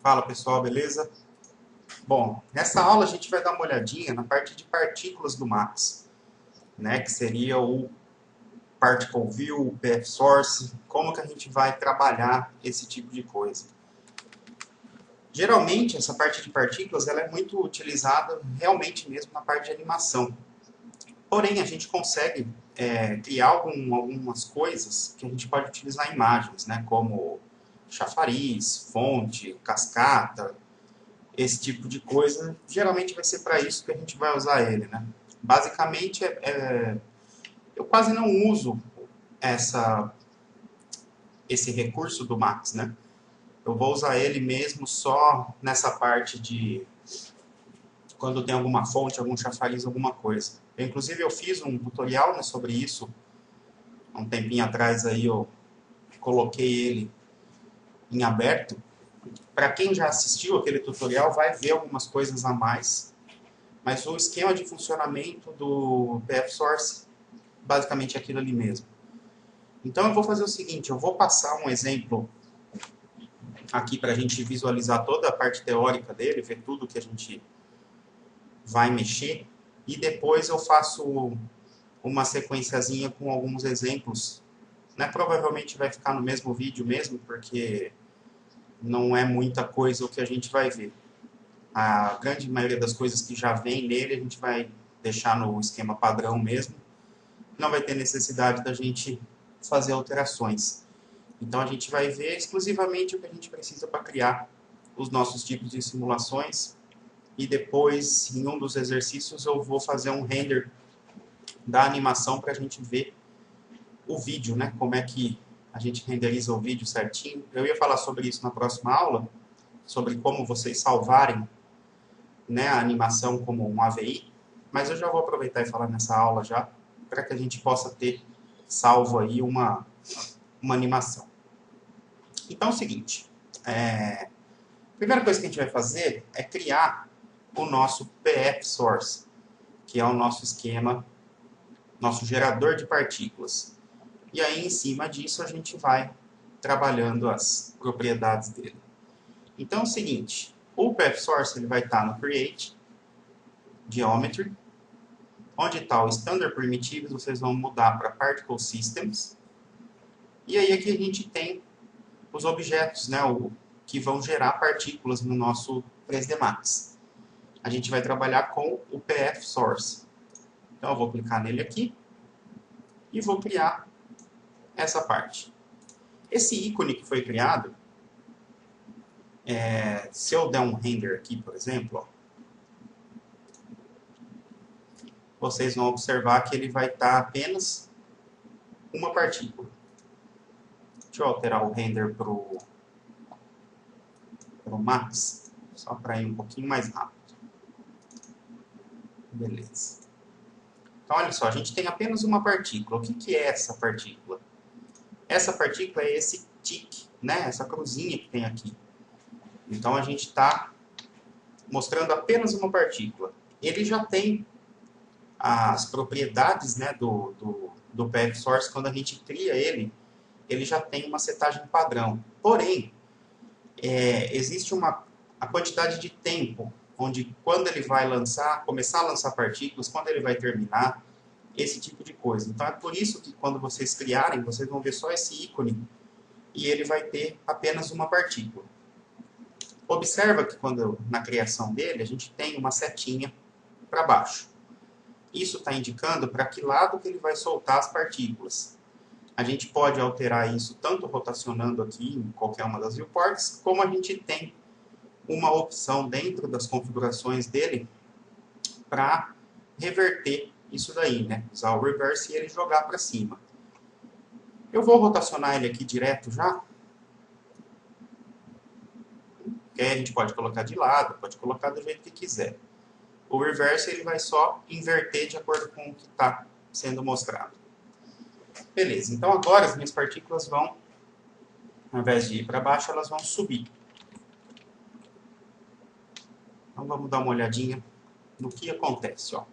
Fala pessoal, beleza? Bom, nessa aula a gente vai dar uma olhadinha na parte de partículas do Max, né, que seria o Particle View, o PF Source, como que a gente vai trabalhar esse tipo de coisa. Geralmente essa parte de partículas ela é muito utilizada realmente mesmo na parte de animação. Porém, a gente consegue criar algumas coisas que a gente pode utilizar em imagens, né, como chafariz, fonte, cascata, esse tipo de coisa. Geralmente vai ser para isso que a gente vai usar ele, né? Basicamente, eu quase não uso esse recurso do Max, né? Eu vou usar ele mesmo só nessa parte de quando tem alguma fonte, algum chafariz, alguma coisa. Inclusive, eu fiz um tutorial, né, sobre isso há um tempinho atrás. Aí eu coloquei ele em aberto. Para quem já assistiu aquele tutorial, vai ver algumas coisas a mais. Mas o esquema de funcionamento do PF Source, basicamente é aquilo ali mesmo. Então eu vou fazer o seguinte, eu vou passar um exemplo aqui para a gente visualizar toda a parte teórica dele, ver tudo que a gente vai mexer, e depois eu faço uma sequenciazinha com alguns exemplos, né? Provavelmente vai ficar no mesmo vídeo mesmo, porque não é muita coisa o que a gente vai ver. A grande maioria das coisas que já vem nele a gente vai deixar no esquema padrão mesmo, não vai ter necessidade da gente fazer alterações. Então a gente vai ver exclusivamente o que a gente precisa para criar os nossos tipos de simulações, e depois em um dos exercícios eu vou fazer um render da animação para a gente ver o vídeo, né? Como é que a gente renderiza o vídeo certinho. Eu ia falar sobre isso na próxima aula, sobre como vocês salvarem, né, a animação como um AVI, mas eu já vou aproveitar e falar nessa aula já, para que a gente possa ter salvo aí uma animação. Então é o seguinte, a primeira coisa que a gente vai fazer é criar o nosso PF Source, que é o nosso esquema, nosso gerador de partículas. E aí, em cima disso, a gente vai trabalhando as propriedades dele. Então é o seguinte, o PF Source ele vai estar no Create, Geometry, onde está o Standard Primitives, vocês vão mudar para Particle Systems. E aí aqui a gente tem os objetos, né, que vão gerar partículas no nosso 3D Max. A gente vai trabalhar com o PF Source. Então eu vou clicar nele aqui e vou criar essa parte. Esse ícone que foi criado, se eu der um render aqui, por exemplo, ó, vocês vão observar que ele vai estar apenas uma partícula. Deixa eu alterar o render para o Max, só para ir um pouquinho mais rápido. Beleza. Então, olha só, a gente tem apenas uma partícula. O que é essa partícula? Essa partícula é esse tique, né? Essa cruzinha que tem aqui. Então, a gente está mostrando apenas uma partícula. Ele já tem as propriedades, né, do PF Source. Quando a gente cria ele já tem uma setagem padrão. Porém, existe a quantidade de tempo, onde quando ele vai começar a lançar partículas, quando ele vai terminar, esse tipo de coisa. Então é por isso que quando vocês criarem, vocês vão ver só esse ícone e ele vai ter apenas uma partícula. Observa que na criação dele a gente tem uma setinha para baixo. Isso está indicando para que lado que ele vai soltar as partículas. A gente pode alterar isso tanto rotacionando aqui em qualquer uma das viewports, como a gente tem uma opção dentro das configurações dele para reverter isso daí, né? Usar o reverse e ele jogar para cima. Eu vou rotacionar ele aqui direto já. Que aí a gente pode colocar de lado, pode colocar do jeito que quiser. O reverse ele vai só inverter de acordo com o que está sendo mostrado. Beleza, então agora as minhas partículas vão, ao invés de ir para baixo, elas vão subir. Então vamos dar uma olhadinha no que acontece. Ó.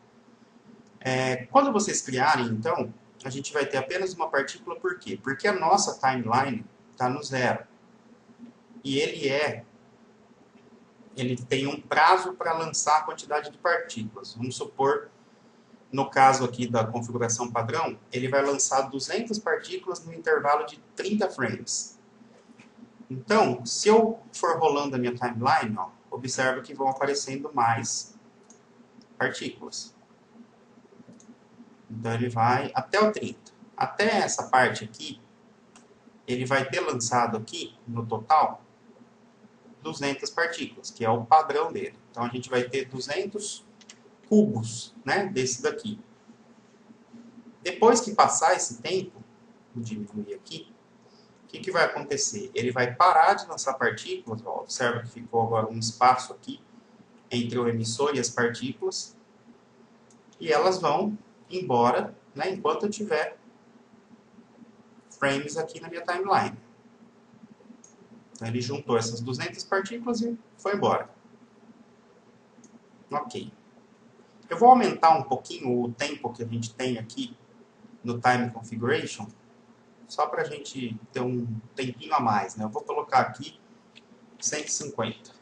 Quando vocês criarem, então, a gente vai ter apenas uma partícula, por quê? Porque a nossa timeline está no 0. E ele tem um prazo para lançar a quantidade de partículas. Vamos supor, no caso aqui da configuração padrão, ele vai lançar 200 partículas no intervalo de 30 frames. Então, se eu for rolando a minha timeline, ó, observa que vão aparecendo mais partículas. Então ele vai até o 30. Até essa parte aqui, ele vai ter lançado aqui, no total, 200 partículas, que é o padrão dele. Então a gente vai ter 200 cubos, né, desse daqui. Depois que passar esse tempo, vou diminuir aqui, o que vai acontecer? Ele vai parar de lançar partículas, ó, observa que ficou agora um espaço aqui entre o emissor e as partículas, e elas vão embora, né, enquanto eu tiver frames aqui na minha timeline. Então ele juntou essas 200 partículas e foi embora. Ok. Eu vou aumentar um pouquinho o tempo que a gente tem aqui no Time Configuration, só para a gente ter um tempinho a mais, né? Eu vou colocar aqui 150.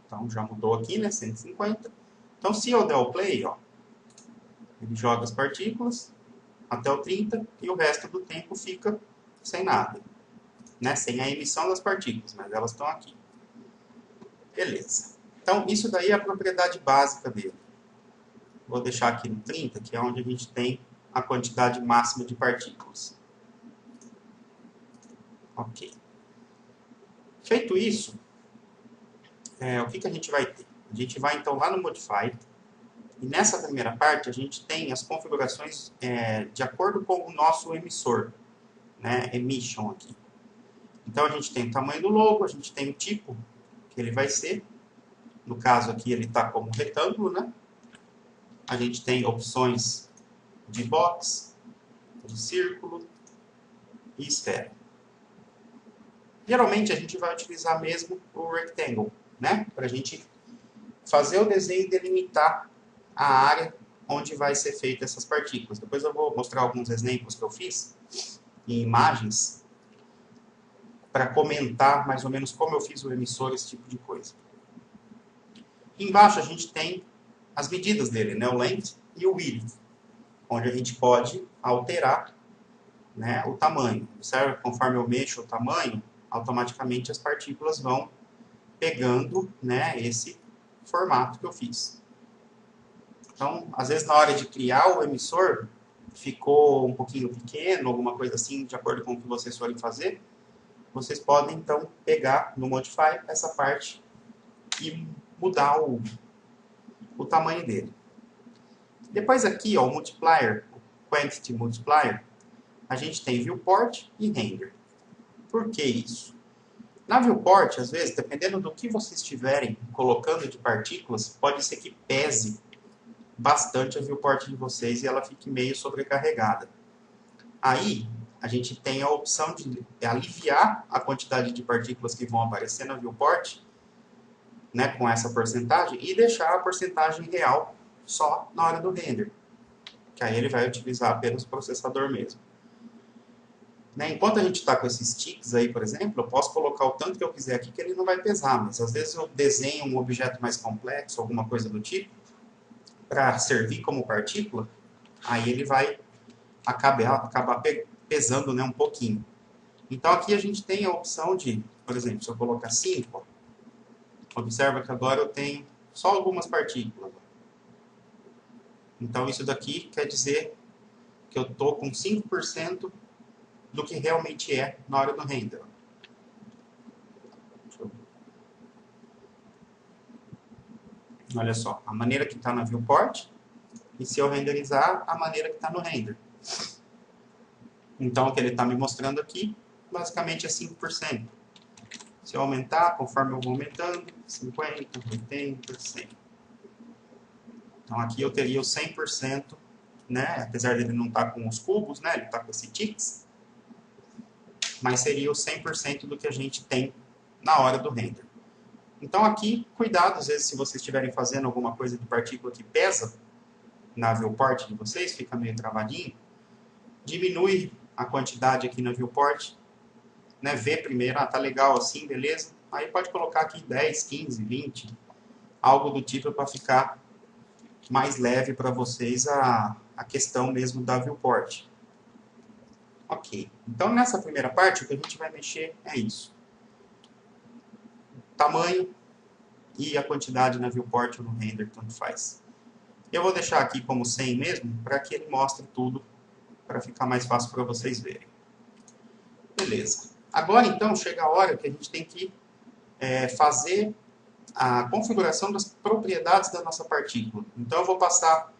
Então já mudou aqui, né? 150. Então se eu der o play, ó, ele joga as partículas até o 30 e o resto do tempo fica sem nada, né? Sem a emissão das partículas, mas elas estão aqui. Beleza. Então isso daí é a propriedade básica dele. Vou deixar aqui no 30, que é onde a gente tem a quantidade máxima de partículas. Ok. Feito isso, o que a gente vai ter? A gente vai então lá no Modify, e nessa primeira parte a gente tem as configurações de acordo com o nosso emissor, né, emission aqui. Então a gente tem o tamanho do logo, a gente tem o tipo que ele vai ser. No caso aqui ele está como retângulo, né? A gente tem opções de box, de círculo e esfera. Geralmente a gente vai utilizar mesmo o rectangle, né? Para a gente fazer o desenho e delimitar a área onde vai ser feita essas partículas. Depois eu vou mostrar alguns exemplos que eu fiz em imagens para comentar mais ou menos como eu fiz o emissor, esse tipo de coisa. Embaixo a gente tem as medidas dele, né? O length e o width, onde a gente pode alterar, né, o tamanho. Observe, conforme eu mexo o tamanho, automaticamente as partículas vão pegando, né, esse formato que eu fiz. Então, às vezes na hora de criar o emissor, ficou um pouquinho pequeno, alguma coisa assim, de acordo com o que vocês forem fazer, vocês podem então pegar no Modify essa parte e mudar o tamanho dele. Depois aqui, ó, o Multiplier, o Quantity Multiplier, a gente tem Viewport e Render. Por que isso? Na Viewport, às vezes, dependendo do que vocês estiverem colocando de partículas, pode ser que pese bastante a Viewport de vocês e ela fique meio sobrecarregada. Aí, a gente tem a opção de aliviar a quantidade de partículas que vão aparecer na Viewport, né, com essa porcentagem, e deixar a porcentagem real só na hora do render. Que aí ele vai utilizar apenas o processador mesmo. Né, enquanto a gente está com esses ticks aí, por exemplo, eu posso colocar o tanto que eu quiser aqui que ele não vai pesar, mas às vezes eu desenho um objeto mais complexo, alguma coisa do tipo, para servir como partícula, aí ele vai acabar pesando, né, um pouquinho. Então aqui a gente tem a opção de, por exemplo, se eu colocar 5, observa que agora eu tenho só algumas partículas. Então isso daqui quer dizer que eu estou com 5% do que realmente é na hora do render. Olha só, a maneira que está na viewport, e se eu renderizar, a maneira que está no render. Então o que ele está me mostrando aqui, basicamente é 5%. Se eu aumentar, conforme eu vou aumentando, 50, 80, 100. Então aqui eu teria o 100%, né? Apesar dele não estar com os cubos, né? Ele está com esse ticks. Mas seria o 100% do que a gente tem na hora do render. Então aqui, cuidado, às vezes se vocês estiverem fazendo alguma coisa de partícula que pesa na viewport de vocês, fica meio travadinho, diminui a quantidade aqui na viewport, né? Vê primeiro, tá legal assim, beleza? Aí pode colocar aqui 10, 15, 20, algo do tipo para ficar mais leve para vocês a questão mesmo da viewport. Ok, então nessa primeira parte o que a gente vai mexer é isso. Tamanho e a quantidade na viewport ou no render, tanto faz. Eu vou deixar aqui como 100 mesmo, para que ele mostre tudo, para ficar mais fácil para vocês verem. Beleza. Agora então chega a hora que a gente tem que fazer a configuração das propriedades da nossa partícula. Então eu vou passar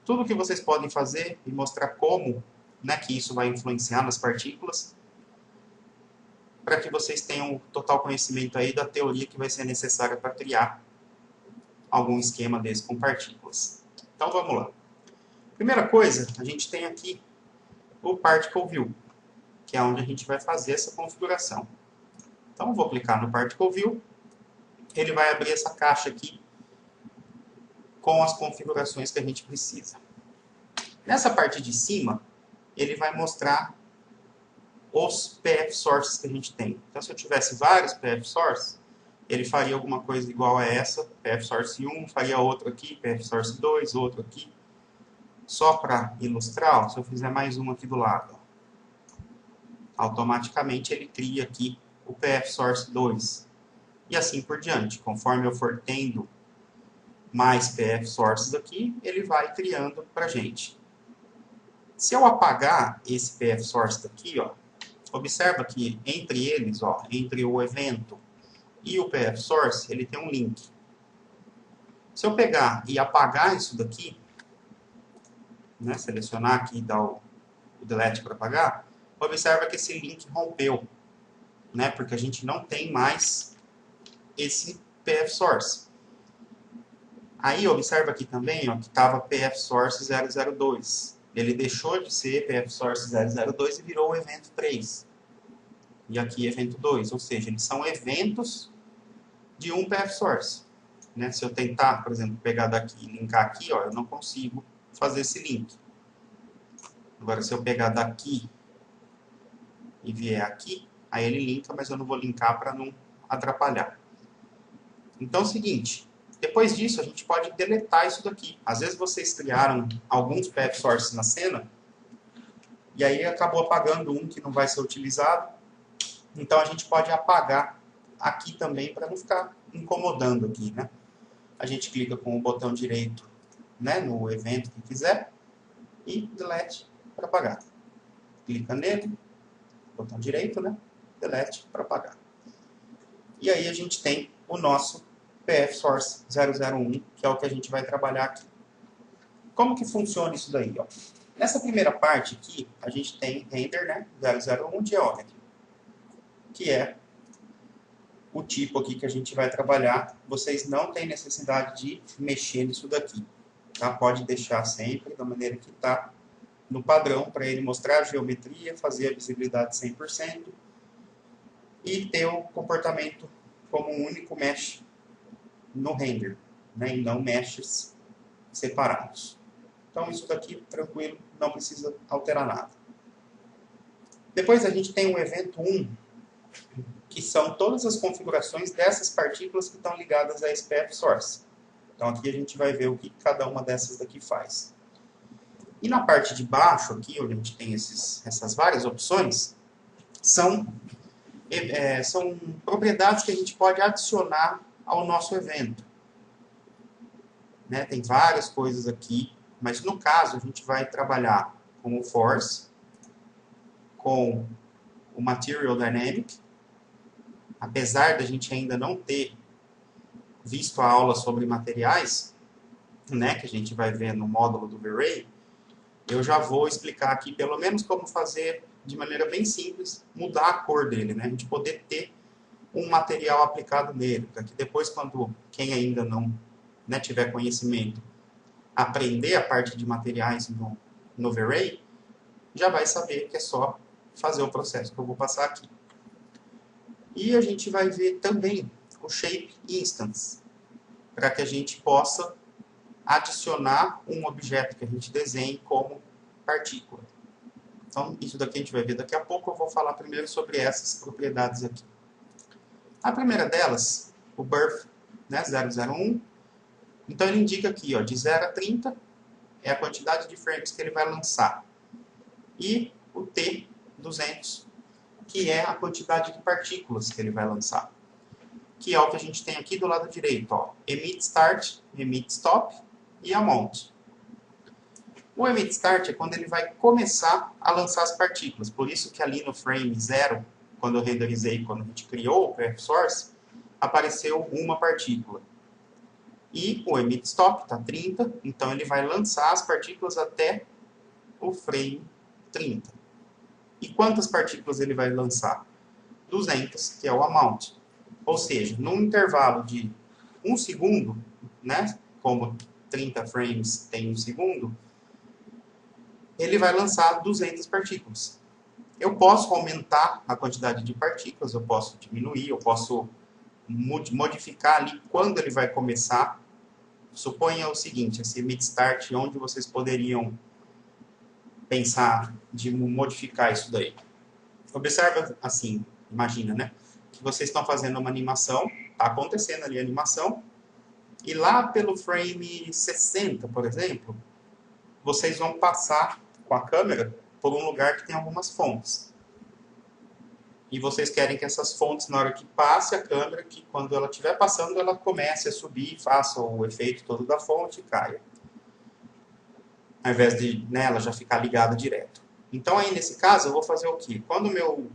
tudo o que vocês podem fazer e mostrar como, né, que isso vai influenciar nas partículas, para que vocês tenham total conhecimento aí da teoria que vai ser necessária para criar algum esquema desse com partículas. Então vamos lá. Primeira coisa, a gente tem aqui o Particle View, que é onde a gente vai fazer essa configuração. Então eu vou clicar no Particle View, ele vai abrir essa caixa aqui com as configurações que a gente precisa. Nessa parte de cima, ele vai mostrar os PF sources que a gente tem. Então, se eu tivesse vários PF sources, ele faria alguma coisa igual a essa, PF source 1, faria outro aqui, PF source 2, outro aqui. Só para ilustrar, ó, se eu fizer mais um aqui do lado, ó, automaticamente ele cria aqui o PF source 2. E assim por diante. Conforme eu for tendo mais PF sources aqui, ele vai criando para a gente. Se eu apagar esse PF source daqui, ó, observa que entre eles, ó, entre o evento e o PF source, ele tem um link. Se eu pegar e apagar isso daqui, né, selecionar aqui e dar o delete para apagar, observa que esse link rompeu, né, porque a gente não tem mais esse PF source. Aí observa aqui também, ó, que estava PF source 002. Ele deixou de ser PF source 002 e virou o evento 3. E aqui evento 2, ou seja, eles são eventos de um PF source. Né? Se eu tentar, por exemplo, pegar daqui e linkar aqui, ó, eu não consigo fazer esse link. Agora, se eu pegar daqui e vier aqui, aí ele linka, mas eu não vou linkar para não atrapalhar. Então é o seguinte, depois disso a gente pode deletar isso daqui. Às vezes vocês criaram alguns PF sources na cena, e aí acabou apagando um que não vai ser utilizado. Então a gente pode apagar aqui também para não ficar incomodando aqui, né? A gente clica com o botão direito, né, no evento que quiser e delete para apagar. Clica nele, botão direito, né? Delete para apagar. E aí a gente tem o nosso PF Source 001, que é o que a gente vai trabalhar aqui. Como que funciona isso daí, ó? Nessa primeira parte aqui, a gente tem render, né? 001 geometry, que é o tipo aqui que a gente vai trabalhar. Vocês não têm necessidade de mexer nisso daqui, tá? Pode deixar sempre da maneira que está no padrão, para ele mostrar a geometria, fazer a visibilidade 100% e ter o comportamento como um único mesh no render, né? E não meshes separados. Então isso daqui, tranquilo, não precisa alterar nada. Depois a gente tem o evento 1, que são todas as configurações dessas partículas que estão ligadas a esse PF Source. Então aqui a gente vai ver o que cada uma dessas daqui faz. E na parte de baixo, aqui, onde a gente tem essas várias opções, são propriedades que a gente pode adicionar ao nosso evento. Né? Tem várias coisas aqui, mas no caso a gente vai trabalhar com o Force, com o Material Dynamic. Apesar da gente ainda não ter visto a aula sobre materiais, né, que a gente vai ver no módulo do V-Ray, eu já vou explicar aqui pelo menos como fazer de maneira bem simples, mudar a cor dele, né, a gente poder ter um material aplicado nele, para que depois, quando quem ainda não, né, tiver conhecimento, aprender a parte de materiais no V-Ray, já vai saber que é só fazer o processo que eu vou passar aqui. E a gente vai ver também o Shape Instance, para que a gente possa adicionar um objeto que a gente desenhe como partícula. Então, isso daqui a gente vai ver daqui a pouco. Eu vou falar primeiro sobre essas propriedades aqui. A primeira delas, o birth, né, 001. Então, ele indica aqui, ó, de 0 a 30 é a quantidade de frames que ele vai lançar. E o T200, que é a quantidade de partículas que ele vai lançar. Que é o que a gente tem aqui do lado direito, ó, emit start, emit stop e amount. O emit start é quando ele vai começar a lançar as partículas. Por isso que ali no frame 0, quando eu renderizei, quando a gente criou o PFSource, apareceu uma partícula. E o emit stop está 30, então ele vai lançar as partículas até o frame 30. E quantas partículas ele vai lançar? 200, que é o amount. Ou seja, num intervalo de 1 segundo, né, como 30 frames tem 1 segundo, ele vai lançar 200 partículas. Eu posso aumentar a quantidade de partículas, eu posso diminuir, eu posso modificar ali quando ele vai começar. Suponha o seguinte, esse emit start, onde vocês poderiam pensar de modificar isso daí. Observa assim, imagina, né? Que vocês estão fazendo uma animação, está acontecendo ali a animação, e lá pelo frame 60, por exemplo, vocês vão passar com a câmera por um lugar que tem algumas fontes. E vocês querem que essas fontes, na hora que passe a câmera, que quando ela estiver passando, ela comece a subir, faça o efeito todo da fonte e caia. Ao invés de, né, ela já ficar ligada direto. Então aí nesse caso eu vou fazer o quê? Quando o meu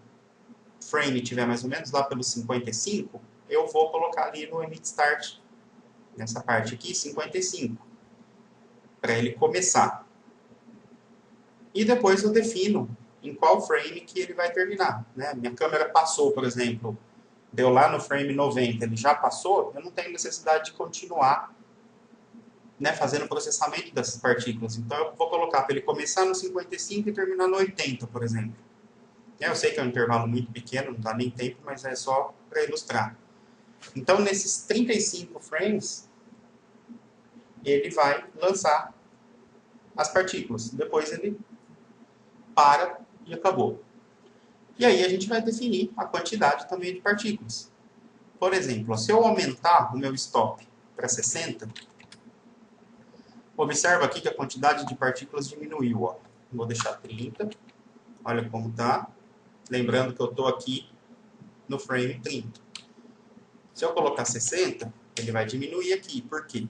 frame estiver mais ou menos lá pelos 55, eu vou colocar ali no emit start, nessa parte aqui, 55, para ele começar. E depois eu defino em qual frame que ele vai terminar. Né? Minha câmera passou, por exemplo, deu lá no frame 90, ele já passou, eu não tenho necessidade de continuar, né, fazendo o processamento dessas partículas. Então eu vou colocar para ele começar no 55 e terminar no 80, por exemplo. Eu sei que é um intervalo muito pequeno, não dá nem tempo, mas é só para ilustrar. Então, nesses 35 frames, ele vai lançar as partículas. Depois ele para e acabou. E aí a gente vai definir a quantidade também de partículas. Por exemplo, se eu aumentar o meu stop para 60, observa aqui que a quantidade de partículas diminuiu. Ó. Vou deixar 30. Olha como está. Lembrando que eu estou aqui no frame 30. Se eu colocar 60, ele vai diminuir aqui. Por quê?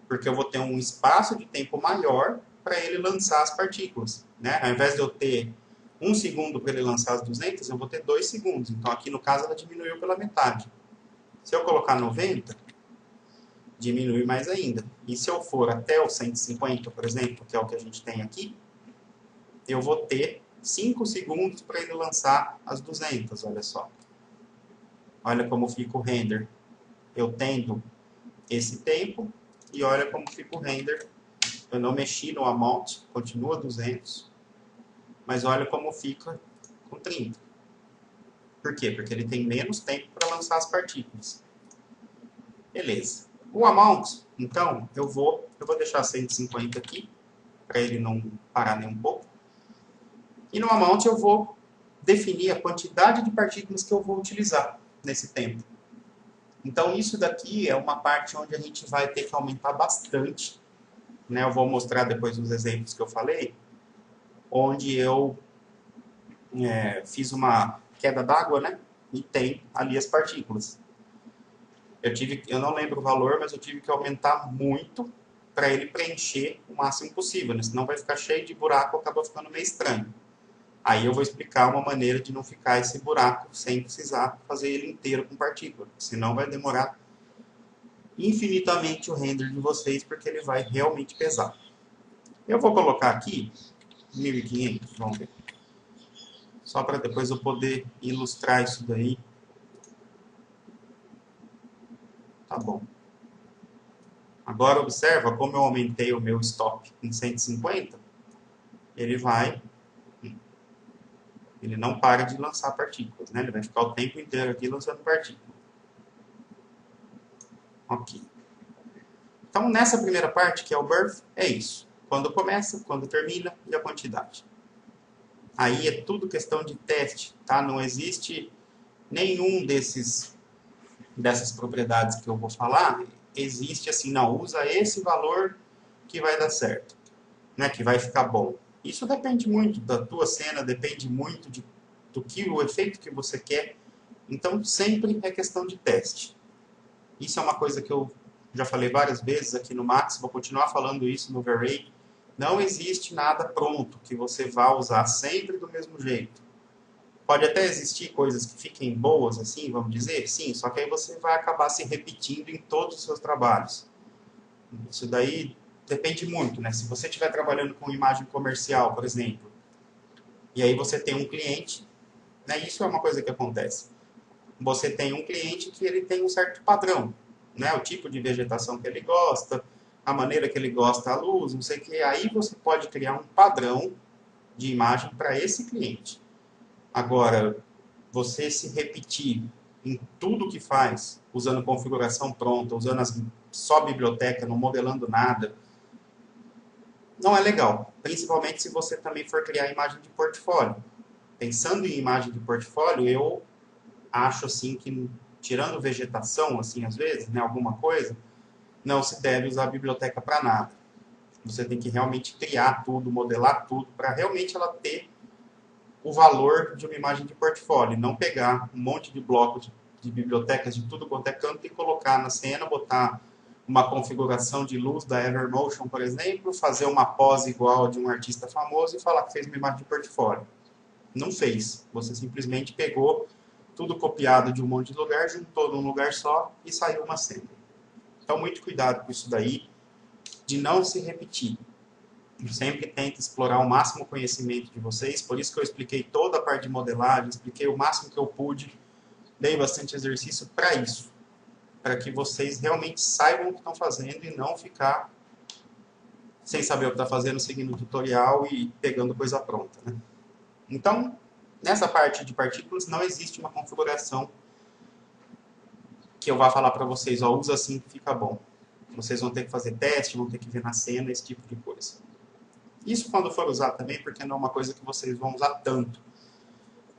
Porque eu vou ter um espaço de tempo maior para ele lançar as partículas. Né? Ao invés de eu ter 1 segundo para ele lançar as 200, eu vou ter 2 segundos. Então, aqui no caso, ela diminuiu pela metade. Se eu colocar 90, diminui mais ainda. E se eu for até o 150, por exemplo, que é o que a gente tem aqui, eu vou ter 5 segundos para ele lançar as 200, olha só. Olha como fica o render. Eu tendo esse tempo e olha como fica o render. Eu não mexi no amount, continua 200, mas olha como fica com 30. Por quê? Porque ele tem menos tempo para lançar as partículas. Beleza. O amount, então, eu vou deixar 150 aqui, para ele não parar nem um pouco. E no amount eu vou definir a quantidade de partículas que eu vou utilizar nesse tempo. Então, isso daqui é uma parte onde a gente vai ter que aumentar bastante. Né? Eu vou mostrar depois os exemplos que eu falei, onde eu fiz uma queda d'água, né? E tem ali as partículas. Eu não lembro o valor, mas eu tive que aumentar muito para ele preencher o máximo possível, né? Senão vai ficar cheio de buraco, acaba ficando meio estranho. Aí eu vou explicar uma maneira de não ficar esse buraco sem precisar fazer ele inteiro com partícula. Senão vai demorar infinitamente o render de vocês, porque ele vai realmente pesar. Eu vou colocar aqui 1500, vamos ver. Só para depois eu poder ilustrar isso daí. Tá bom. Agora observa como eu aumentei o meu stop em 150. Ele não para de lançar partículas, né? Ele vai ficar o tempo inteiro aqui lançando partículas. Ok. Então, nessa primeira parte, que é o birth, é isso. Quando começa, quando termina e a quantidade. Aí é tudo questão de teste, tá? Não existe nenhum dessas propriedades que eu vou falar, existe assim, não, usa esse valor que vai dar certo, né? Que vai ficar bom. Isso depende muito da tua cena, depende muito o efeito que você quer. Então, sempre é questão de teste. Isso é uma coisa que eu já falei várias vezes aqui no Max, vou continuar falando isso no V-Ray. Não existe nada pronto que você vá usar sempre do mesmo jeito. Pode até existir coisas que fiquem boas, assim, vamos dizer, sim, só que aí você vai acabar se repetindo em todos os seus trabalhos. Isso daí depende muito, né? Se você estiver trabalhando com imagem comercial, por exemplo, e aí você tem um cliente, né? Isso é uma coisa que acontece. Você tem um cliente que ele tem um certo padrão, né? O tipo de vegetação que ele gosta, a maneira que ele gosta, a luz, não sei o que. Aí você pode criar um padrão de imagem para esse cliente. Agora, você se repetir em tudo que faz, usando configuração pronta, usando só biblioteca, não modelando nada, não é legal. Principalmente se você também for criar imagem de portfólio. Pensando em imagem de portfólio, eu acho assim que, tirando vegetação, assim, às vezes, né, alguma coisa, não se deve usar a biblioteca para nada. Você tem que realmente criar tudo, modelar tudo, para realmente ela ter o valor de uma imagem de portfólio. Não pegar um monte de blocos de bibliotecas de tudo quanto é canto e colocar na cena, botar uma configuração de luz da Evermotion, por exemplo, fazer uma pose igual a de um artista famoso e falar que fez uma imagem de portfólio. Não fez. Você simplesmente pegou tudo copiado de um monte de lugar, juntou num lugar só e saiu uma cena. Então, muito cuidado com isso daí, de não se repetir. Eu sempre tento explorar o máximo conhecimento de vocês, por isso que eu expliquei toda a parte de modelagem, expliquei o máximo que eu pude, dei bastante exercício para isso, para que vocês realmente saibam o que estão fazendo e não ficar sem saber o que está fazendo, seguindo o tutorial e pegando coisa pronta, né? Então, nessa parte de partículas, não existe uma configuração que eu vá falar para vocês, ó, usa assim que fica bom. Vocês vão ter que fazer teste, vão ter que ver na cena, esse tipo de coisa. Isso quando for usar também, porque não é uma coisa que vocês vão usar tanto.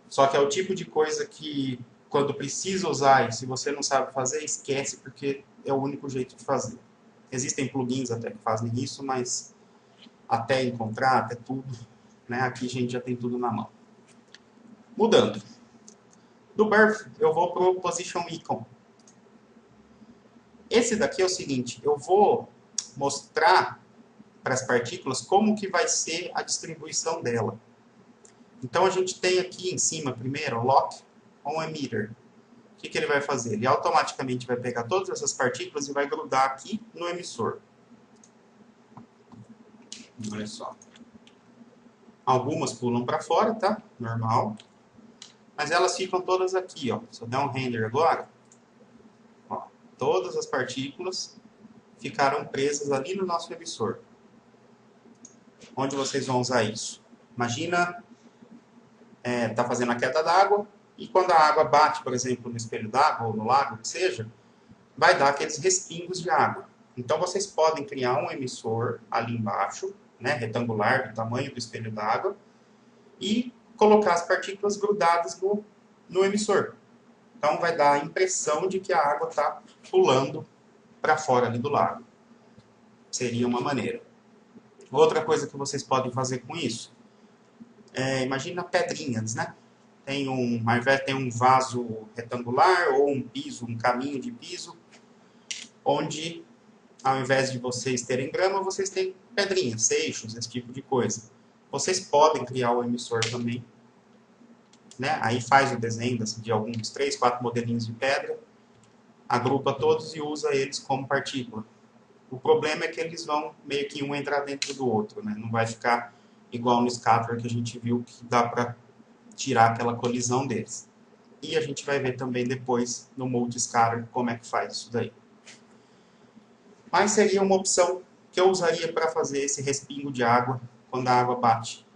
Só que é o tipo de coisa que, quando precisa usar e se você não sabe fazer, esquece, porque é o único jeito de fazer. Existem plugins até que fazem isso, mas até encontrar, até tudo, né? Aqui a gente já tem tudo na mão. Mudando. Do Birth, eu vou para o Position Icon. Esse daqui é o seguinte, eu vou mostrar para as partículas como que vai ser a distribuição dela. Então a gente tem aqui em cima primeiro o Lock on Emitter. O que ele vai fazer? Ele automaticamente vai pegar todas essas partículas e vai grudar aqui no emissor. Olha só. Algumas pulam para fora, tá? Normal. Mas elas ficam todas aqui, ó. Se eu der um render agora, ó, todas as partículas ficaram presas ali no nosso emissor. Onde vocês vão usar isso? Imagina, tá fazendo a queda d'água e quando a água bate, por exemplo, no espelho d'água ou no lago, que seja, vai dar aqueles respingos de água. Então vocês podem criar um emissor ali embaixo, né, retangular, do tamanho do espelho d'água, e colocar as partículas grudadas no emissor. Então vai dar a impressão de que a água está pulando para fora ali do lago. Seria uma maneira. Outra coisa que vocês podem fazer com isso, imagina pedrinhas, né? Ao invés de ter um vaso retangular ou um piso, um caminho de piso, onde ao invés de vocês terem grama, vocês têm pedrinhas, seixos, esse tipo de coisa. Vocês podem criar o emissor também, né? Aí faz o desenho de alguns 3, 4 modelinhos de pedra, agrupa todos e usa eles como partícula. O problema é que eles vão meio que um entrar dentro do outro, né? Não vai ficar igual no scatter que a gente viu que dá para tirar aquela colisão deles. E a gente vai ver também depois no multi-scatter como é que faz isso daí. Mas seria uma opção que eu usaria para fazer esse respingo de água quando a água bate,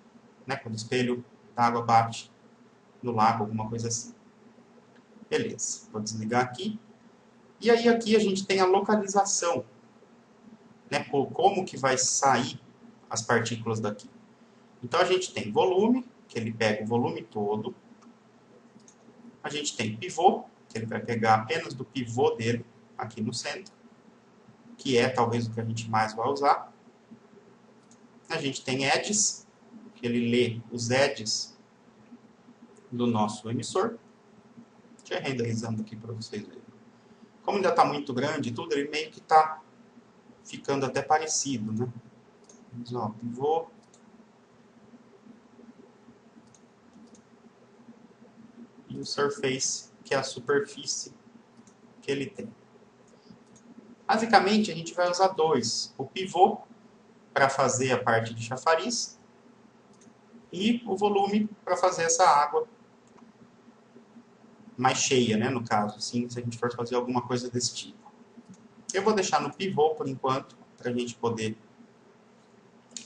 né? Quando o espelho da água bate no lago, alguma coisa assim. Beleza, vou desligar aqui. E aí aqui a gente tem a localização, né? Como que vai sair as partículas daqui. Então a gente tem volume, que ele pega o volume todo. A gente tem pivô, que ele vai pegar apenas do pivô dele, aqui no centro, que é talvez o que a gente mais vai usar. A gente tem edges, que ele lê os edges do nosso emissor. Deixa eu ir renderizando aqui para vocês verem. Como ainda está muito grande tudo, ele meio que está ficando até parecido, né? Mas, ó, pivô. E o surface, que é a superfície que ele tem. Basicamente, a gente vai usar dois. O pivô, para fazer a parte de chafariz, e o volume para fazer essa água mais cheia, né, no caso, assim, se a gente for fazer alguma coisa desse tipo. Eu vou deixar no pivô por enquanto, para a gente poder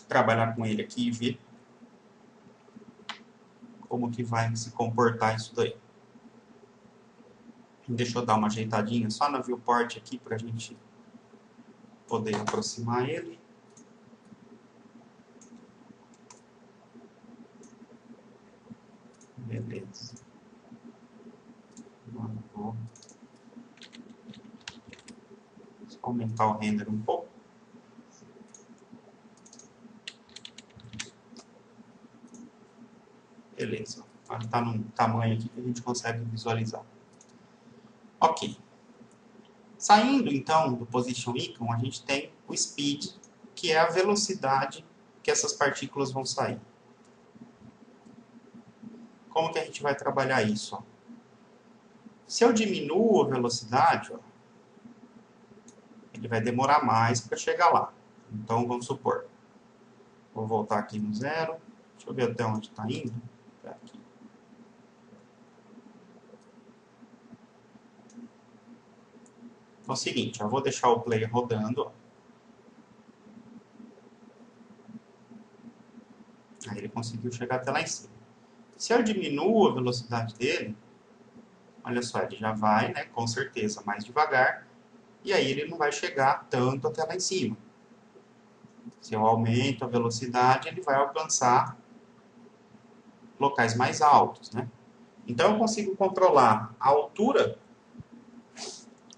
trabalhar com ele aqui e ver como que vai se comportar isso daí. Deixa eu dar uma ajeitadinha só na viewport aqui para a gente poder aproximar ele. Beleza. Agora vou aumentar o render um pouco. Beleza. Agora está num tamanho aqui que a gente consegue visualizar. Ok. Saindo, então, do Position Icon, a gente tem o Speed, que é a velocidade que essas partículas vão sair. Como que a gente vai trabalhar isso? Ó? Se eu diminuo a velocidade, ó, ele vai demorar mais para chegar lá. Então, vamos supor. Vou voltar aqui no 0. Deixa eu ver até onde está indo. Aqui. Então, é o seguinte, eu vou deixar o player rodando. Ó. Aí ele conseguiu chegar até lá em cima. Se eu diminuo a velocidade dele, olha só, ele já vai, né, com certeza, mais devagar. E aí ele não vai chegar tanto até lá em cima. Se eu aumento a velocidade, ele vai alcançar locais mais altos, né? Então eu consigo controlar a altura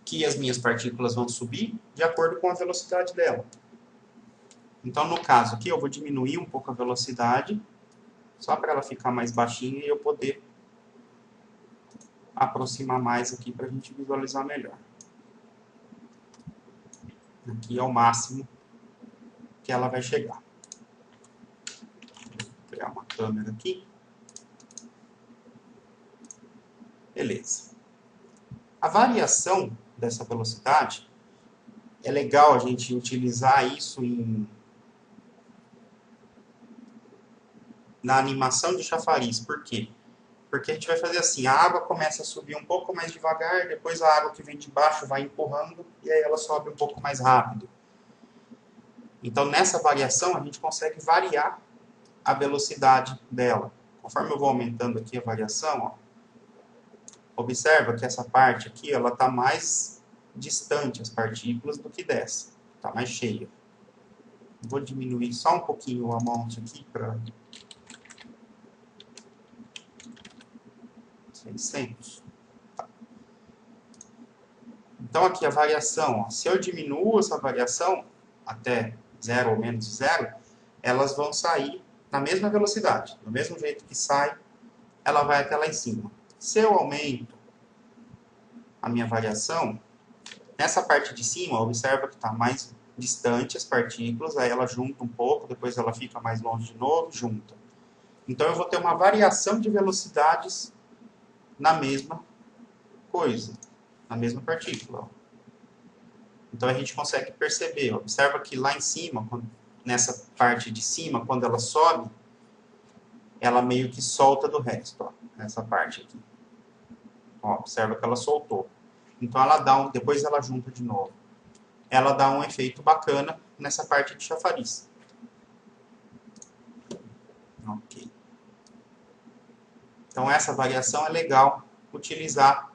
que as minhas partículas vão subir de acordo com a velocidade dela. Então no caso aqui eu vou diminuir um pouco a velocidade, só para ela ficar mais baixinha e eu poder aproximar mais aqui para a gente visualizar melhor. Aqui é o máximo que ela vai chegar. Vou criar uma câmera aqui. Beleza. A variação dessa velocidade, é legal a gente utilizar isso na animação de chafariz. Por quê? Porque a gente vai fazer assim, a água começa a subir um pouco mais devagar, depois a água que vem de baixo vai empurrando, e aí ela sobe um pouco mais rápido. Então, nessa variação, a gente consegue variar a velocidade dela. Conforme eu vou aumentando aqui a variação, ó, observa que essa parte aqui ela está mais distante, as partículas, do que dessa. Está mais cheia. Vou diminuir só um pouquinho o amount aqui para 600. Tá. Então aqui a variação, ó, se eu diminuo essa variação até 0 ou menos de 0, elas vão sair na mesma velocidade. Do mesmo jeito que sai, ela vai até lá em cima. Se eu aumento a minha variação, nessa parte de cima, observa que está mais distante as partículas, aí ela junta um pouco, depois ela fica mais longe de novo, junta. Então eu vou ter uma variação de velocidades na mesma coisa, na mesma partícula. Ó. Então a gente consegue perceber, observa que lá em cima, nessa parte de cima, quando ela sobe, ela meio que solta do resto, ó, nessa parte aqui. Ó, observa que ela soltou. Então ela dá depois ela junta de novo. Ela dá um efeito bacana nessa parte de chafariz. Ok. Então essa variação é legal utilizar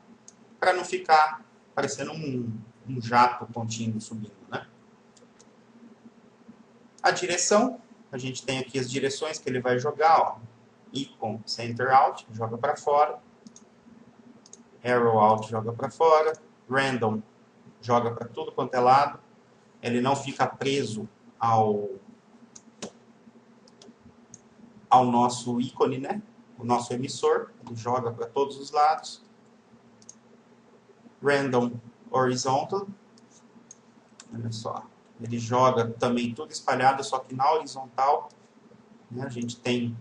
para não ficar parecendo um jato contínuo subindo, né? A direção, a gente tem aqui as direções que ele vai jogar, ó. Icon Center Out, joga para fora. Arrow Out, joga para fora. Random, joga para tudo quanto é lado. Ele não fica preso ao nosso ícone, né? O nosso emissor, ele joga para todos os lados. Random Horizontal, olha só, ele joga também tudo espalhado, só que na horizontal, né? A gente tem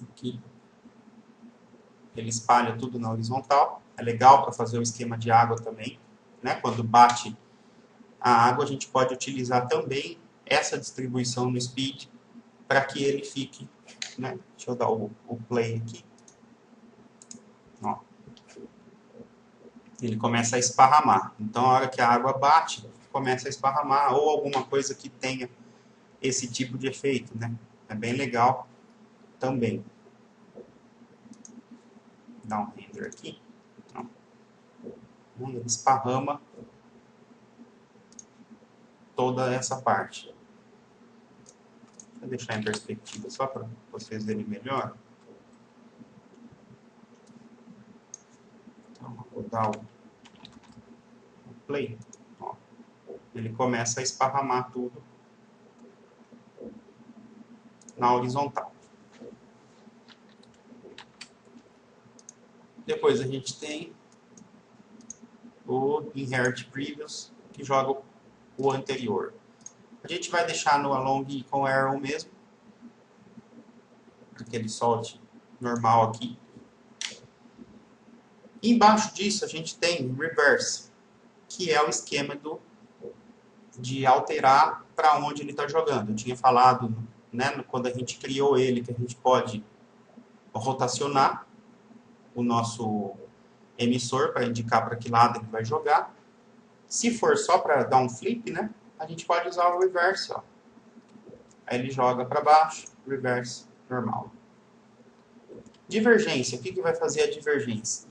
aqui, ele espalha tudo na horizontal. É legal para fazer o esquema de água também, né? Quando bate a água, a gente pode utilizar também essa distribuição no speed para que ele fique, né? Deixa eu dar o play aqui. Ó. Ele começa a esparramar. Então, a hora que a água bate, começa a esparramar, ou alguma coisa que tenha esse tipo de efeito, né? É bem legal também. Dá um render aqui. Então, ele esparrama toda essa parte. Vou deixar em perspectiva só para vocês verem melhor. Então, vou dar o play. Ó, ele começa a esparramar tudo na horizontal. Depois a gente tem o Inherit Previous, que joga o anterior. A gente vai deixar no Along com Arrow mesmo, para que ele solte normal aqui. E embaixo disso a gente tem Reverse, que é o esquema de alterar para onde ele está jogando. Eu tinha falado, né, quando a gente criou ele, que a gente pode rotacionar o nosso emissor para indicar para que lado ele vai jogar. Se for só para dar um flip, né, a gente pode usar o reverse. Ó. Aí ele joga para baixo, reverse, normal. Divergência, o que vai fazer a divergência?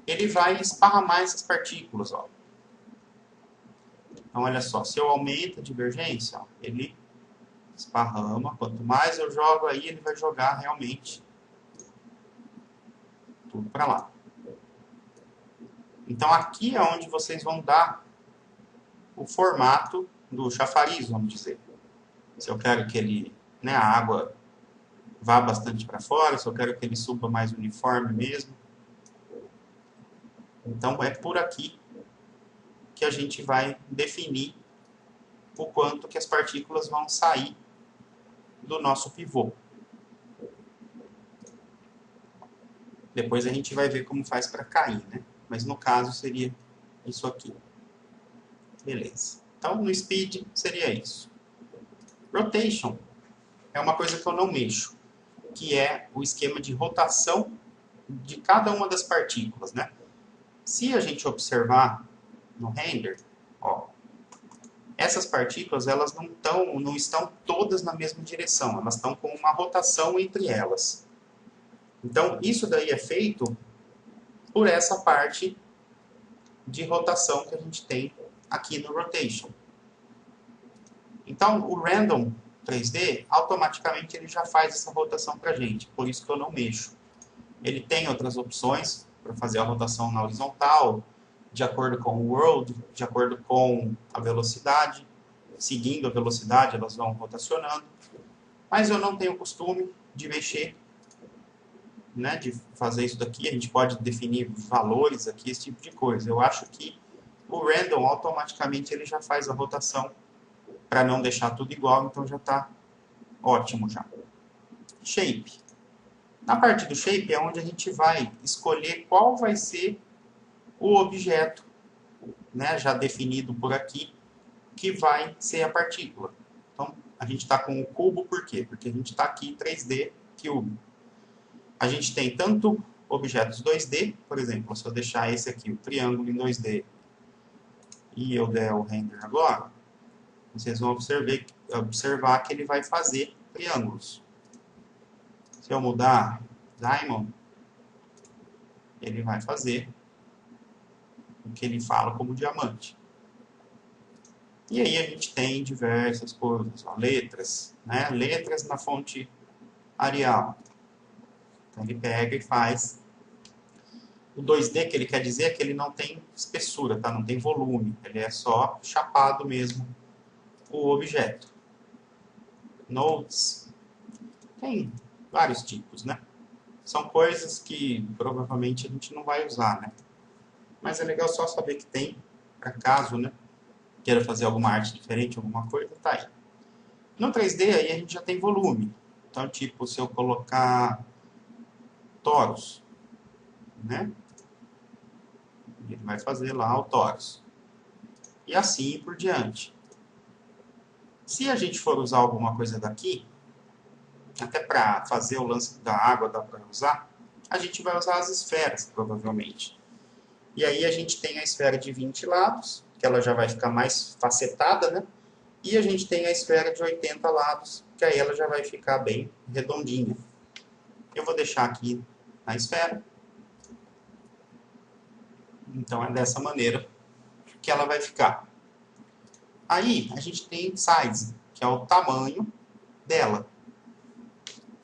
Ele vai esparramar essas partículas. Ó. Então, olha só, se eu aumento a divergência, ó, ele esparrama. Quanto mais eu jogo, aí ele vai jogar realmente tudo para lá. Então, aqui é onde vocês vão dar o formato do chafariz, vamos dizer. Se eu quero que ele, né, a água vá bastante para fora, se eu quero que ele suba mais uniforme mesmo. Então, é por aqui que a gente vai definir o quanto que as partículas vão sair do nosso pivô. Depois a gente vai ver como faz para cair, né? Mas no caso seria isso aqui. Beleza. Então, no speed seria isso. Rotation é uma coisa que eu não mexo, que é o esquema de rotação de cada uma das partículas, né? Se a gente observar no render, ó, essas partículas elas não estão todas na mesma direção, elas estão com uma rotação entre elas. Então, isso daí é feito por essa parte de rotação que a gente tem aqui no Rotation. Então, o Random 3D, automaticamente ele já faz essa rotação para a gente, por isso que eu não mexo. Ele tem outras opções para fazer a rotação na horizontal, de acordo com o world, de acordo com a velocidade. Seguindo a velocidade, elas vão rotacionando. Mas eu não tenho costume de mexer, né, de fazer isso daqui. A gente pode definir valores aqui, esse tipo de coisa. Eu acho que o Random, automaticamente, ele já faz a rotação para não deixar tudo igual, então já está ótimo já. Shape. Na parte do Shape é onde a gente vai escolher qual vai ser o objeto, né, já definido por aqui, que vai ser a partícula. Então, a gente está com o cubo, por quê? Porque a gente está aqui em 3D Cube. A gente tem tanto objetos 2D, por exemplo, se eu deixar esse aqui, o triângulo em 2D, e eu der o render agora, vocês vão observar que ele vai fazer triângulos. Se eu mudar Diamond, ele vai fazer o que ele fala como diamante. E aí a gente tem diversas coisas, ó, letras, né? Letras na fonte Arial. Então ele pega e faz. O 2D que ele quer dizer é que ele não tem espessura, tá? Não tem volume. Ele é só chapado mesmo o objeto. Nodes. Tem vários tipos, né? São coisas que provavelmente a gente não vai usar, né? Mas é legal só saber que tem, para caso, né? Queira fazer alguma arte diferente, alguma coisa, tá aí. No 3D aí a gente já tem volume. Então, tipo, se eu colocar toros, né? Ele vai fazer lá o toros. E assim por diante. Se a gente for usar alguma coisa daqui, até para fazer o lance da água dá para usar, a gente vai usar as esferas, provavelmente. E aí a gente tem a esfera de 20 lados, que ela já vai ficar mais facetada, né? E a gente tem a esfera de 80 lados, que aí ela já vai ficar bem redondinha. Eu vou deixar aqui na esfera. Então é dessa maneira que ela vai ficar. Aí a gente tem size, que é o tamanho dela.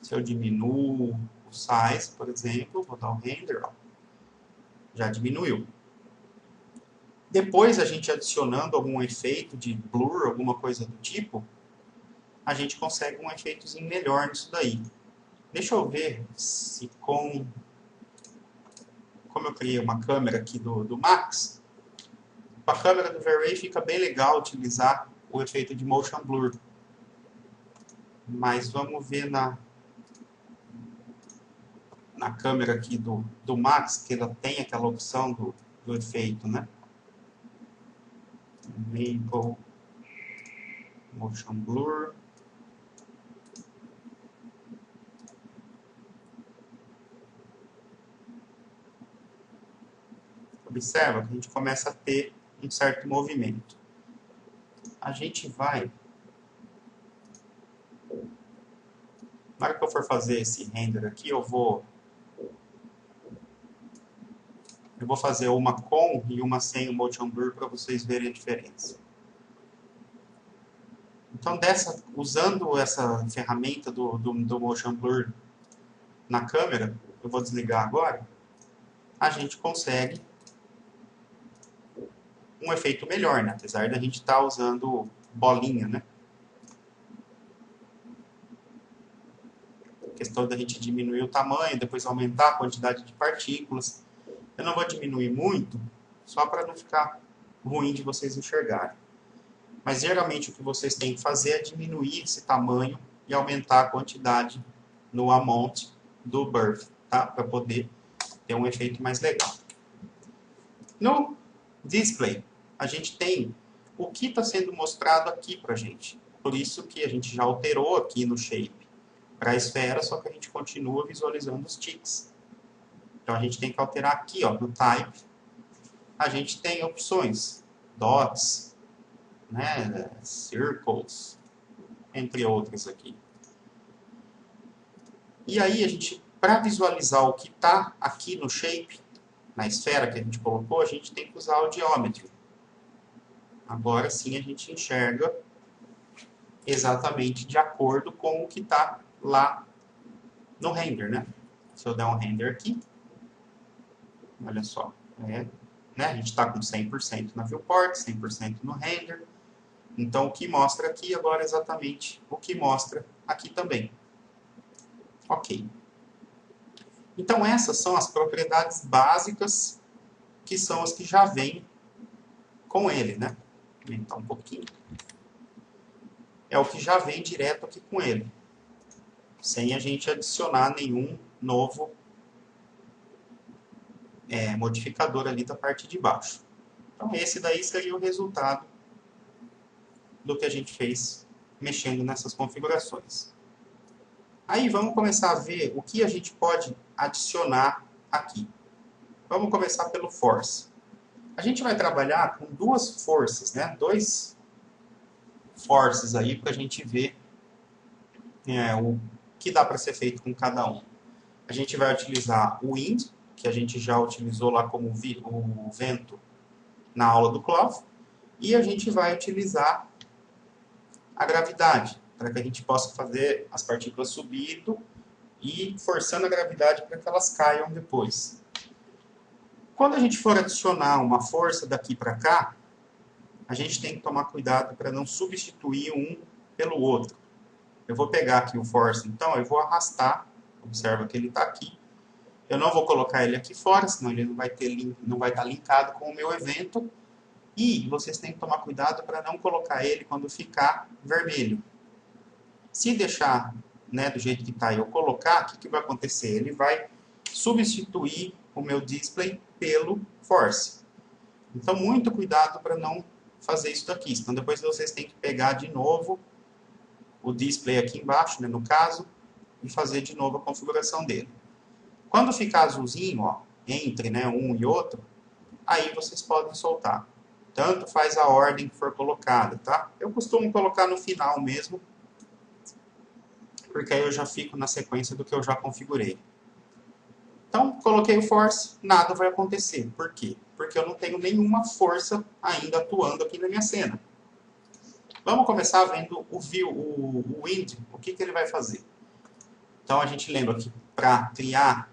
Se eu diminuo o size, por exemplo, vou dar um render, ó, já diminuiu. Depois a gente adicionando algum efeito de blur, alguma coisa do tipo, a gente consegue um efeitozinho melhor nisso daí. Deixa eu ver se como eu criei uma câmera aqui do Max, com a câmera do V-Ray fica bem legal utilizar o efeito de Motion Blur. Mas vamos ver na câmera aqui do Max, que ela tem aquela opção do efeito, né? Enable Motion Blur. Observa que a gente começa a ter um certo movimento. A gente vai... Na hora que eu for fazer esse render aqui, eu vou fazer uma com e uma sem o Motion Blur para vocês verem a diferença. Então, usando essa ferramenta do Motion Blur na câmera, eu vou desligar agora, a gente consegue um efeito melhor, né? Apesar da gente estar usando bolinha, né? A questão da gente diminuir o tamanho, depois aumentar a quantidade de partículas. Eu não vou diminuir muito, só para não ficar ruim de vocês enxergarem. Mas geralmente o que vocês têm que fazer é diminuir esse tamanho e aumentar a quantidade no amount do birth, tá? Para poder ter um efeito mais legal. No display, a gente tem o que está sendo mostrado aqui para a gente. Por isso que a gente já alterou aqui no shape para a esfera, só que a gente continua visualizando os ticks. Então a gente tem que alterar aqui, ó, no type. A gente tem opções, dots, né, circles, entre outras aqui. E aí a gente, para visualizar o que está aqui no shape, na esfera que a gente colocou, a gente tem que usar o geometry. Agora sim a gente enxerga exatamente de acordo com o que está lá no render, né? Se eu der um render aqui, olha só, né? A gente está com 100% na viewport, 100% no render. Então o que mostra aqui agora é exatamente o que mostra aqui também. Ok. Então essas são as propriedades básicas que são as que já vêm com ele, né? Vou aumentar um pouquinho. É o que já vem direto aqui com ele, sem a gente adicionar nenhum novo modificador ali da parte de baixo. Então esse daí seria o resultado do que a gente fez mexendo nessas configurações. Aí vamos começar a ver o que a gente pode adicionar aqui. Vamos começar pelo force. A gente vai trabalhar com duas forças, né? Dois forces aí para a gente ver o que dá para ser feito com cada um. A gente vai utilizar o wind, que a gente já utilizou lá como o vento na aula do Clough. E a gente vai utilizar a gravidade, para que a gente possa fazer as partículas subindo e forçando a gravidade para que elas caiam depois. Quando a gente for adicionar uma força daqui para cá, a gente tem que tomar cuidado para não substituir um pelo outro. Eu vou pegar aqui o force, então, eu vou arrastar, observa que ele está aqui. Eu não vou colocar ele aqui fora, senão ele não vai estar linkado com o meu evento. E vocês têm que tomar cuidado para não colocar ele quando ficar vermelho. Se deixar, né, do jeito que está e eu colocar, o que vai acontecer? Ele vai substituir o meu display pelo force. Então, muito cuidado para não fazer isso daqui. Então, depois vocês têm que pegar de novo o display aqui embaixo, né, no caso, e fazer de novo a configuração dele. Quando ficar azulzinho, ó, entre, né, um e outro, aí vocês podem soltar. Tanto faz a ordem que for colocada, tá? Eu costumo colocar no final mesmo, porque aí eu já fico na sequência do que eu já configurei. Então, coloquei o force, nada vai acontecer. Por quê? Porque eu não tenho nenhuma força ainda atuando aqui na minha cena. Vamos começar vendo o wind, o que ele vai fazer. Então, a gente lembra que para criar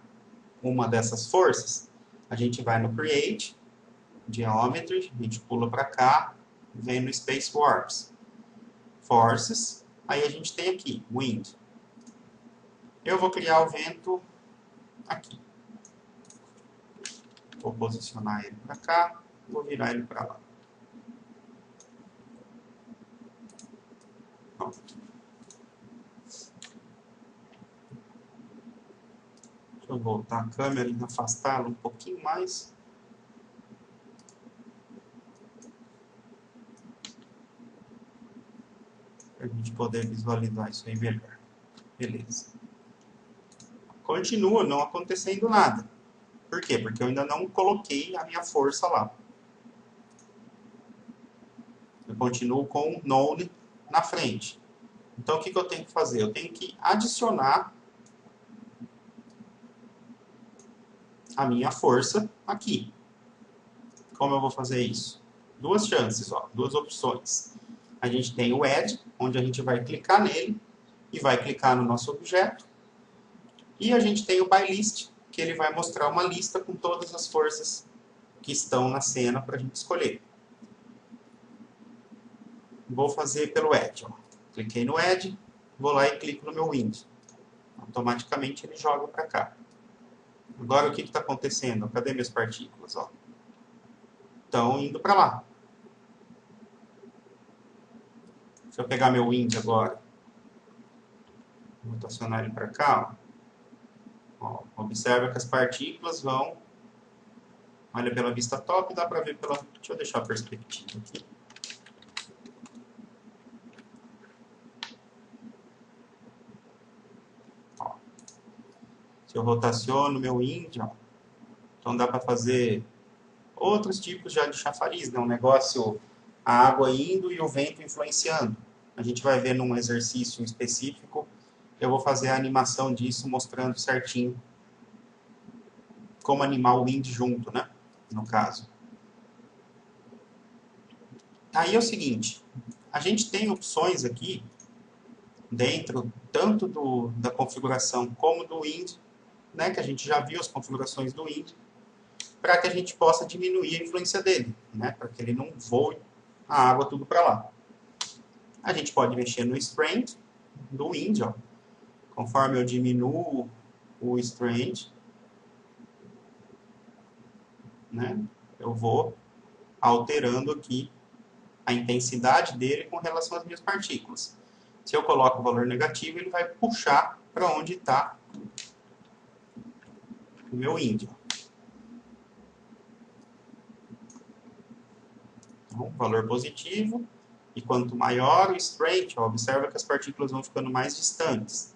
uma dessas forças, a gente vai no Create, Geometry, a gente pula para cá, vem no Space Warps, Forces, aí a gente tem aqui, Wind. Eu vou criar o vento aqui. Vou posicionar ele para cá, vou virar ele para lá. Pronto. Deixa eu voltar a câmera e afastá-la um pouquinho mais. Para a gente poder visualizar isso aí melhor. Beleza. Continua não acontecendo nada. Por quê? Porque eu ainda não coloquei a minha força lá. Eu continuo com o None na frente. Então, o que eu tenho que fazer? Eu tenho que adicionar a minha força aqui. Como eu vou fazer isso? Duas chances, ó, duas opções. A gente tem o Add, onde a gente vai clicar nele e vai clicar no nosso objeto. E a gente tem o By List, que ele vai mostrar uma lista com todas as forças que estão na cena para a gente escolher. Vou fazer pelo Add. Ó. Cliquei no Add, vou lá e clico no meu Wind. Automaticamente ele joga para cá. Agora o que está acontecendo? Cadê minhas partículas? Ó? Estão indo para lá. Se eu pegar meu Wind agora, vou rotacionar ele para cá. Ó. Ó, observa que as partículas vão... Olha pela vista top, dá para ver pela... Deixa eu deixar a perspectiva aqui. Ó. Se eu rotaciono meu Wind, ó, então dá para fazer outros tipos já de chafariz, né? Um negócio, a água indo e o vento influenciando. A gente vai ver num exercício específico, eu vou fazer a animação disso mostrando certinho como animar o wind junto, né? No caso. Aí é o seguinte, a gente tem opções aqui, dentro tanto da configuração como do wind, né? Que a gente já viu as configurações do wind, para que a gente possa diminuir a influência dele, né? Para que ele não voe a água tudo para lá. A gente pode mexer no strength do wind, ó. Conforme eu diminuo o strength, né, eu vou alterando aqui a intensidade dele com relação às minhas partículas. Se eu coloco o valor negativo, ele vai puxar para onde está o meu wind. Então, valor positivo. E quanto maior o strength, ó, observa que as partículas vão ficando mais distantes.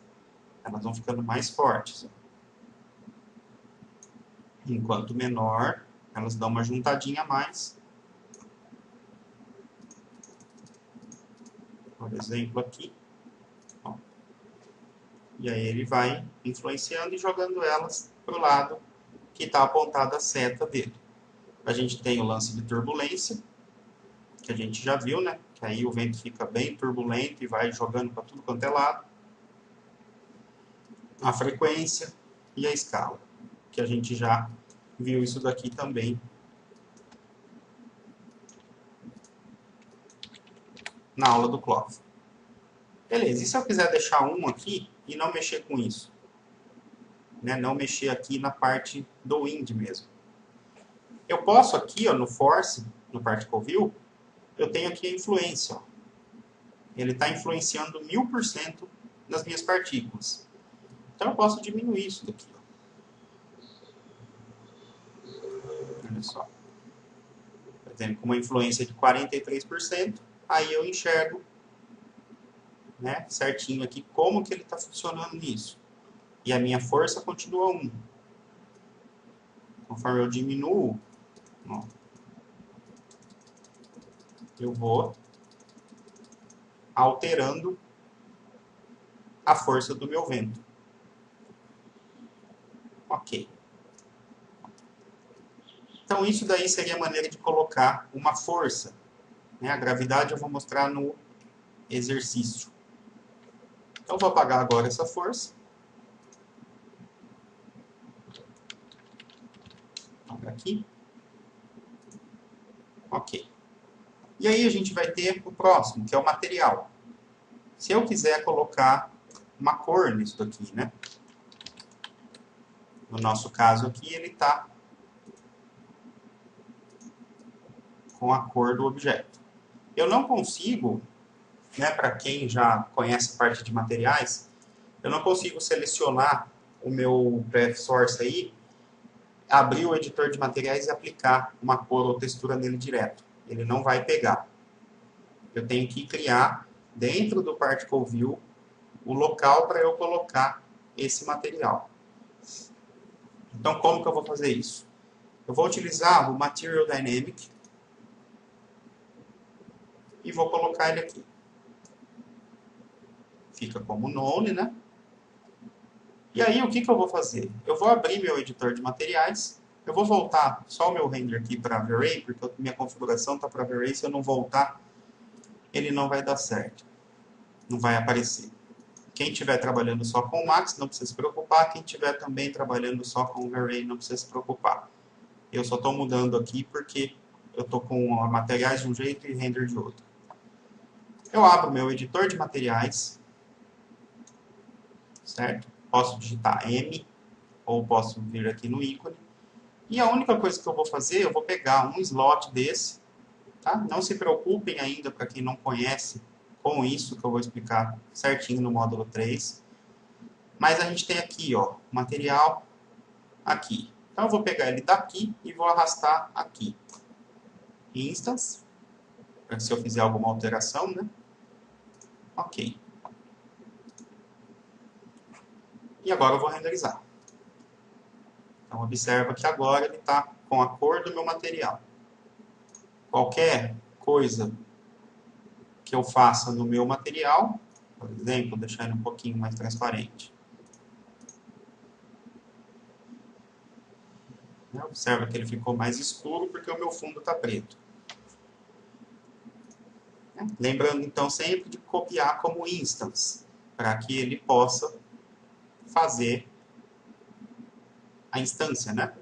Elas vão ficando mais fortes. Enquanto menor, elas dão uma juntadinha a mais. Por exemplo, aqui. Ó. E aí ele vai influenciando e jogando elas para o lado que está apontada a seta dele. A gente tem o lance de turbulência, que a gente já viu, né? Que aí o vento fica bem turbulento e vai jogando para tudo quanto é lado. A frequência e a escala, que a gente já viu isso daqui também na aula do Clough. Beleza, e se eu quiser deixar um aqui e não mexer com isso? Né? Não mexer aqui na parte do wind mesmo. Eu posso aqui, ó, no force, no particle view, eu tenho aqui a influência. Ó. Ele está influenciando 1000% nas minhas partículas. Então eu posso diminuir isso daqui. Ó. Olha só. Por exemplo, com uma influência de 43%, aí eu enxergo, né, certinho aqui como que ele está funcionando nisso. E a minha força continua 1. Conforme eu diminuo, ó, eu vou alterando a força do meu vento. Ok. Então isso daí seria a maneira de colocar uma força. Né? A gravidade eu vou mostrar no exercício. Então eu vou apagar agora essa força. Aqui. Ok. E aí a gente vai ter o próximo, que é o material. Se eu quiser colocar uma cor nisso daqui, né? No nosso caso aqui, ele está com a cor do objeto. Eu não consigo, né, para quem já conhece a parte de materiais, eu não consigo selecionar o meu path source aí, abrir o editor de materiais e aplicar uma cor ou textura nele direto. Ele não vai pegar. Eu tenho que criar, dentro do Particle View, o local para eu colocar esse material. Então, como que eu vou fazer isso? Eu vou utilizar o Material Dynamic e vou colocar ele aqui. Fica como Known, né? E aí, o que eu vou fazer? Eu vou abrir meu editor de materiais. Eu vou voltar só o meu render aqui para V-Ray, porque minha configuração está para V-Ray. Se eu não voltar, ele não vai dar certo. Não vai aparecer. Quem estiver trabalhando só com o Max, não precisa se preocupar. Quem estiver também trabalhando só com o V-Ray, não precisa se preocupar. Eu só estou mudando aqui porque eu estou com materiais de um jeito e render de outro. Eu abro meu editor de materiais, certo? Posso digitar M, ou posso vir aqui no ícone. E a única coisa que eu vou fazer, eu vou pegar um slot desse, tá? Não se preocupem ainda, para quem não conhece, com isso que eu vou explicar certinho no módulo 3. Mas a gente tem aqui, ó, material aqui. Então eu vou pegar ele daqui e vou arrastar aqui. Instance, para que se eu fizer alguma alteração, né? Ok. E agora eu vou renderizar. Então observa que agora ele está com a cor do meu material. Qualquer coisa que eu faça no meu material, por exemplo, deixar ele um pouquinho mais transparente. Observa que ele ficou mais escuro porque o meu fundo está preto. Lembrando então sempre de copiar como instance, para que ele possa fazer a instância, né?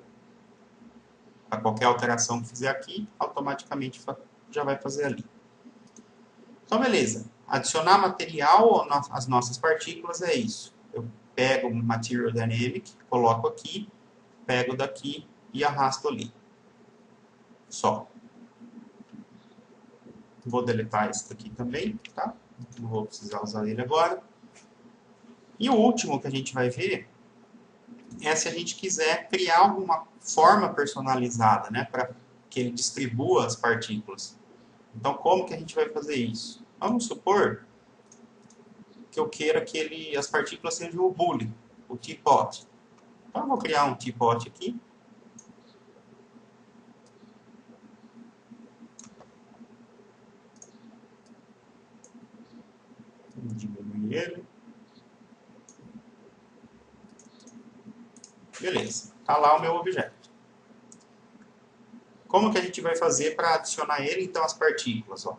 Para qualquer alteração que fizer aqui, automaticamente já vai fazer ali. Então, beleza. Adicionar material às nossas partículas é isso. Eu pego o Material Dynamic, coloco aqui, pego daqui e arrasto ali. Só. Vou deletar esse daqui também, tá? Não vou precisar usar ele agora. E o último que a gente vai ver é se a gente quiser criar alguma forma personalizada, né? Para que ele distribua as partículas. Então, como que a gente vai fazer isso? Vamos supor que eu queira que as partículas sejam o bule, o teapot. Então, eu vou criar um teapot aqui. Vou diminuir ele. Beleza. Está lá o meu objeto. Como que a gente vai fazer para adicionar ele, então, as partículas? Ó.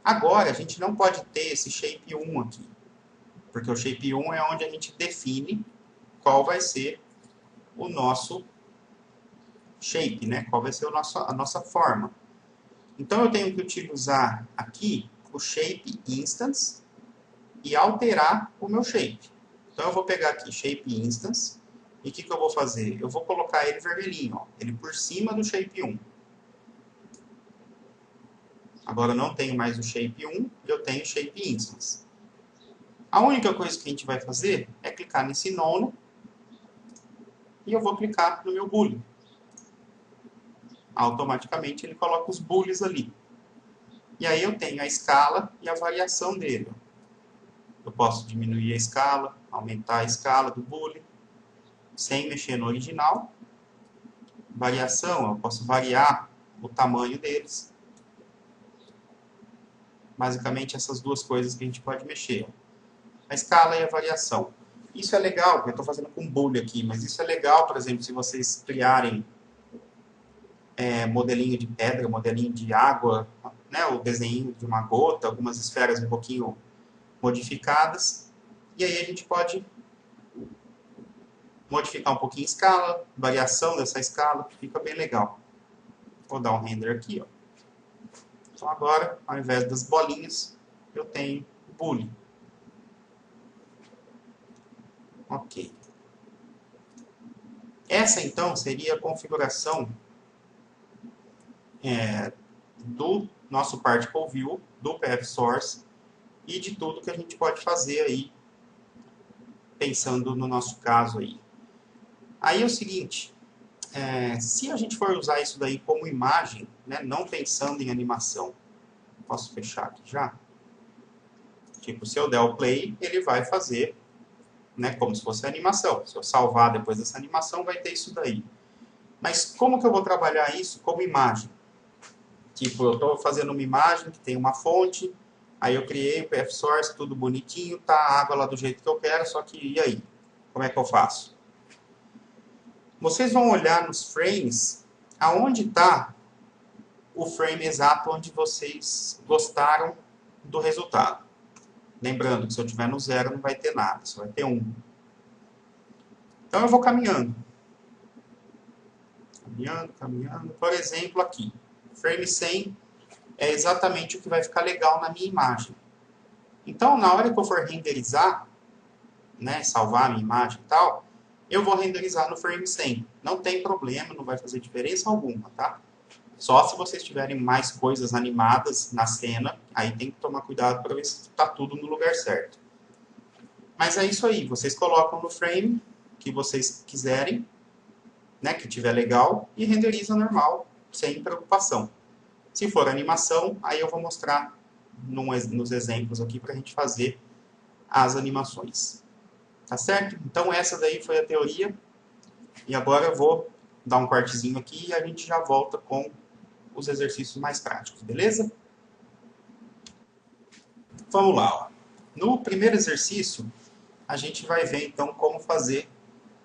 Agora, a gente não pode ter esse shape 1 aqui. Porque o shape 1 é onde a gente define qual vai ser o nosso shape, né? Qual vai ser a nossa forma. Então, eu tenho que utilizar aqui o shape instance e alterar o meu shape. Então, eu vou pegar aqui shape instance e o que eu vou fazer? Eu vou colocar ele vermelhinho, ó, ele por cima do shape 1. Agora, eu não tenho mais o shape 1, eu tenho o shape instance. A única coisa que a gente vai fazer é clicar nesse nono e eu vou clicar no meu boolean. Automaticamente ele coloca os booleans ali. E aí eu tenho a escala e a variação dele. Eu posso diminuir a escala, aumentar a escala do boolean, sem mexer no original. Variação, eu posso variar o tamanho deles. Basicamente essas duas coisas que a gente pode mexer. A escala e a variação. Isso é legal, porque eu estou fazendo com boolean aqui, mas isso é legal, por exemplo, se vocês criarem modelinho de pedra, modelinho de água, né, o desenho de uma gota, algumas esferas um pouquinho modificadas. E aí a gente pode modificar um pouquinho a escala, variação dessa escala, que fica bem legal. Vou dar um render aqui, ó. Então agora, ao invés das bolinhas, eu tenho boolean. Ok. Essa então seria a configuração do nosso Particle View, do PFSource e de tudo que a gente pode fazer aí, pensando no nosso caso aí. Aí é o seguinte, se a gente for usar isso daí como imagem, né, não pensando em animação, posso fechar aqui já? Tipo, se eu der o play, ele vai fazer, né, como se fosse animação. Se eu salvar depois dessa animação, vai ter isso daí. Mas como que eu vou trabalhar isso como imagem? Tipo, eu estou fazendo uma imagem que tem uma fonte, aí eu criei o PFSource, tudo bonitinho, tá a água lá do jeito que eu quero, só que e aí? Como é que eu faço? Vocês vão olhar nos frames, aonde está o frame exato onde vocês gostaram do resultado. Lembrando que se eu tiver no 0 não vai ter nada, só vai ter 1. Então eu vou caminhando. Caminhando, caminhando. Por exemplo, aqui. Frame 100 é exatamente o que vai ficar legal na minha imagem. Então, na hora que eu for renderizar, né, salvar a minha imagem e tal, eu vou renderizar no frame 100. Não tem problema, não vai fazer diferença alguma, tá? Só se vocês tiverem mais coisas animadas na cena, aí tem que tomar cuidado para ver se está tudo no lugar certo. Mas é isso aí, vocês colocam no frame que vocês quiserem, né, que tiver legal, e renderiza normal, sem preocupação. Se for animação, aí eu vou mostrar nos exemplos aqui para a gente fazer as animações. Tá certo? Então essa daí foi a teoria. E agora eu vou dar um cortezinho aqui e a gente já volta com os exercícios mais práticos, beleza? Vamos lá. Ó. No primeiro exercício, a gente vai ver então como fazer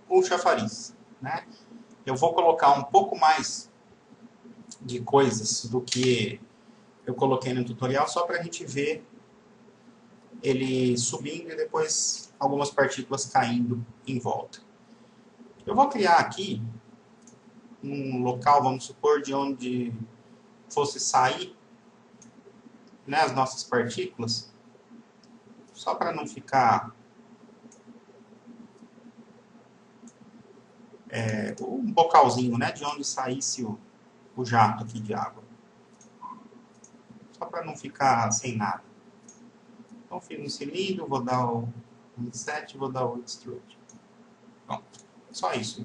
o chafariz. Né? Eu vou colocar um pouco mais de coisas do que eu coloquei no tutorial, só para a gente ver ele subindo e depois algumas partículas caindo em volta. Eu vou criar aqui um local, vamos supor, de onde fosse sair, né, as nossas partículas, só para não ficar um bocalzinho, né, de onde saísse o jato aqui de água. Só para não ficar sem nada. Então, fiz um cilindro, vou dar o inset, vou dar o extrude. Pronto, só isso.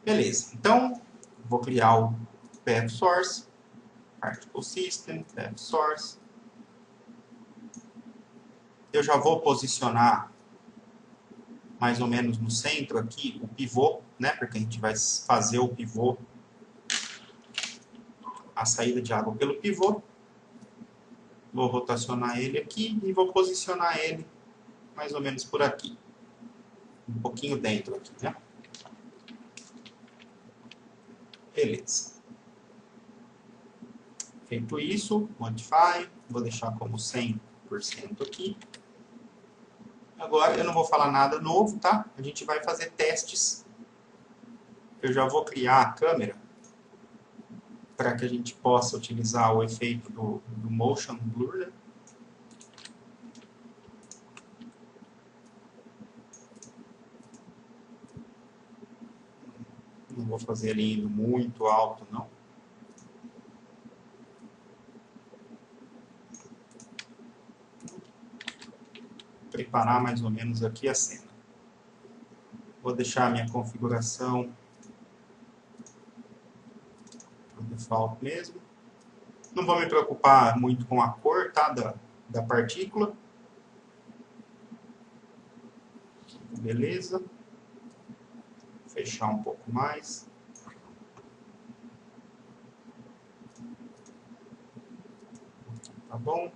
Beleza, então, vou criar o PFSource, Particle System, PFSource. Eu já vou posicionar mais ou menos no centro aqui o pivô, né? Porque a gente vai fazer o pivô, a saída de água pelo pivô. Vou rotacionar ele aqui e vou posicionar ele mais ou menos por aqui. Um pouquinho dentro aqui, né? Beleza. Feito isso, Modify, vou deixar como 100% aqui. Agora eu não vou falar nada novo, tá? A gente vai fazer testes. Eu já vou criar a câmera para que a gente possa utilizar o efeito do Motion Blur, né? Não vou fazer ele indo muito alto, não. Preparar mais ou menos aqui a cena. Vou deixar a minha configuração por default mesmo. Não vou me preocupar muito com a cor, tá, da partícula. Beleza. Fechar um pouco mais. Tá bom?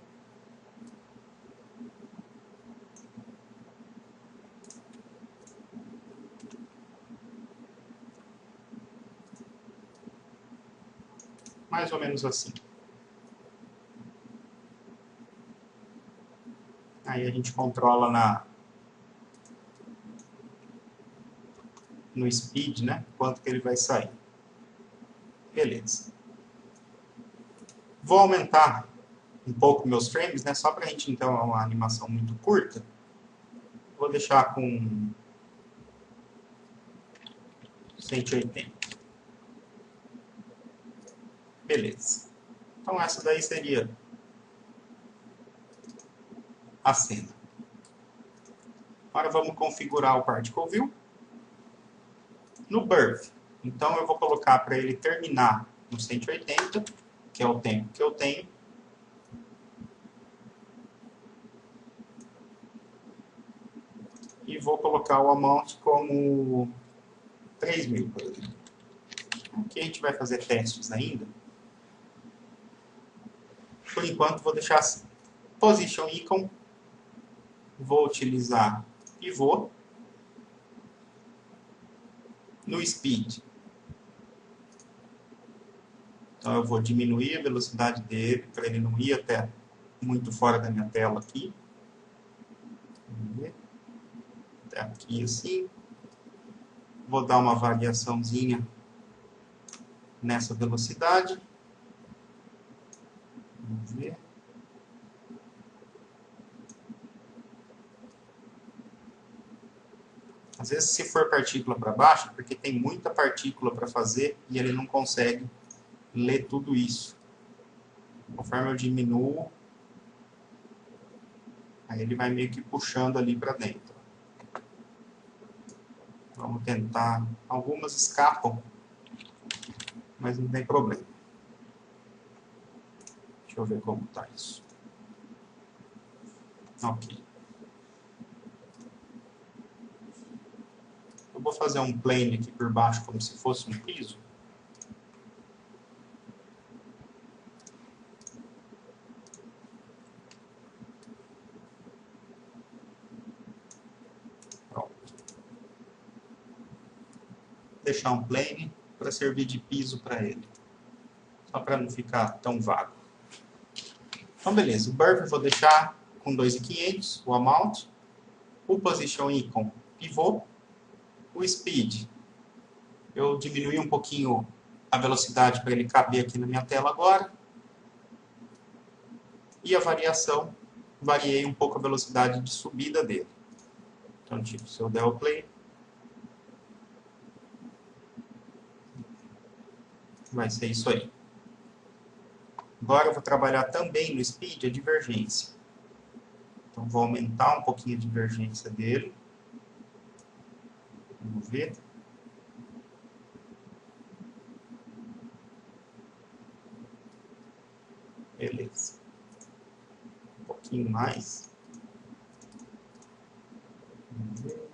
Mais ou menos assim. Aí a gente controla no speed, né? Quanto que ele vai sair. Beleza. Vou aumentar um pouco meus frames, né? Só para a gente, então, uma animação muito curta. Vou deixar com 180. Beleza. Então essa daí seria a cena. Agora vamos configurar o Particle View. No Birth, então eu vou colocar para ele terminar no 180, que é o tempo que eu tenho. E vou colocar o Amount como 3.000, por exemplo. Aqui a gente vai fazer testes ainda. Por enquanto vou deixar assim. Position Icon. Vou utilizar pivô. No Speed. Então eu vou diminuir a velocidade dele para ele não ir até muito fora da minha tela aqui. Vamos ver. Até aqui assim. Vou dar uma variaçãozinha nessa velocidade. Vamos ver. Às vezes, se for partícula para baixo, porque tem muita partícula para fazer e ele não consegue ler tudo isso. Conforme eu diminuo, aí ele vai meio que puxando ali para dentro. Vamos tentar. Algumas escapam, mas não tem problema. Deixa eu ver como está isso. Ok. Eu vou fazer um plane aqui por baixo como se fosse um piso. Pronto. Deixar um plane para servir de piso para ele. Só para não ficar tão vago. Então, beleza. O Birth eu vou deixar com 2.500, o Amount. O Position Icon, pivô. O Speed, eu diminui um pouquinho a velocidade para ele caber aqui na minha tela agora. E a variação, variei um pouco a velocidade de subida dele. Então, tipo, se eu der o play, vai ser isso aí. Agora eu vou trabalhar também no Speed a divergência. Então, vou aumentar um pouquinho a divergência dele. Vamos ver. Beleza. Um pouquinho mais. Vamos ver.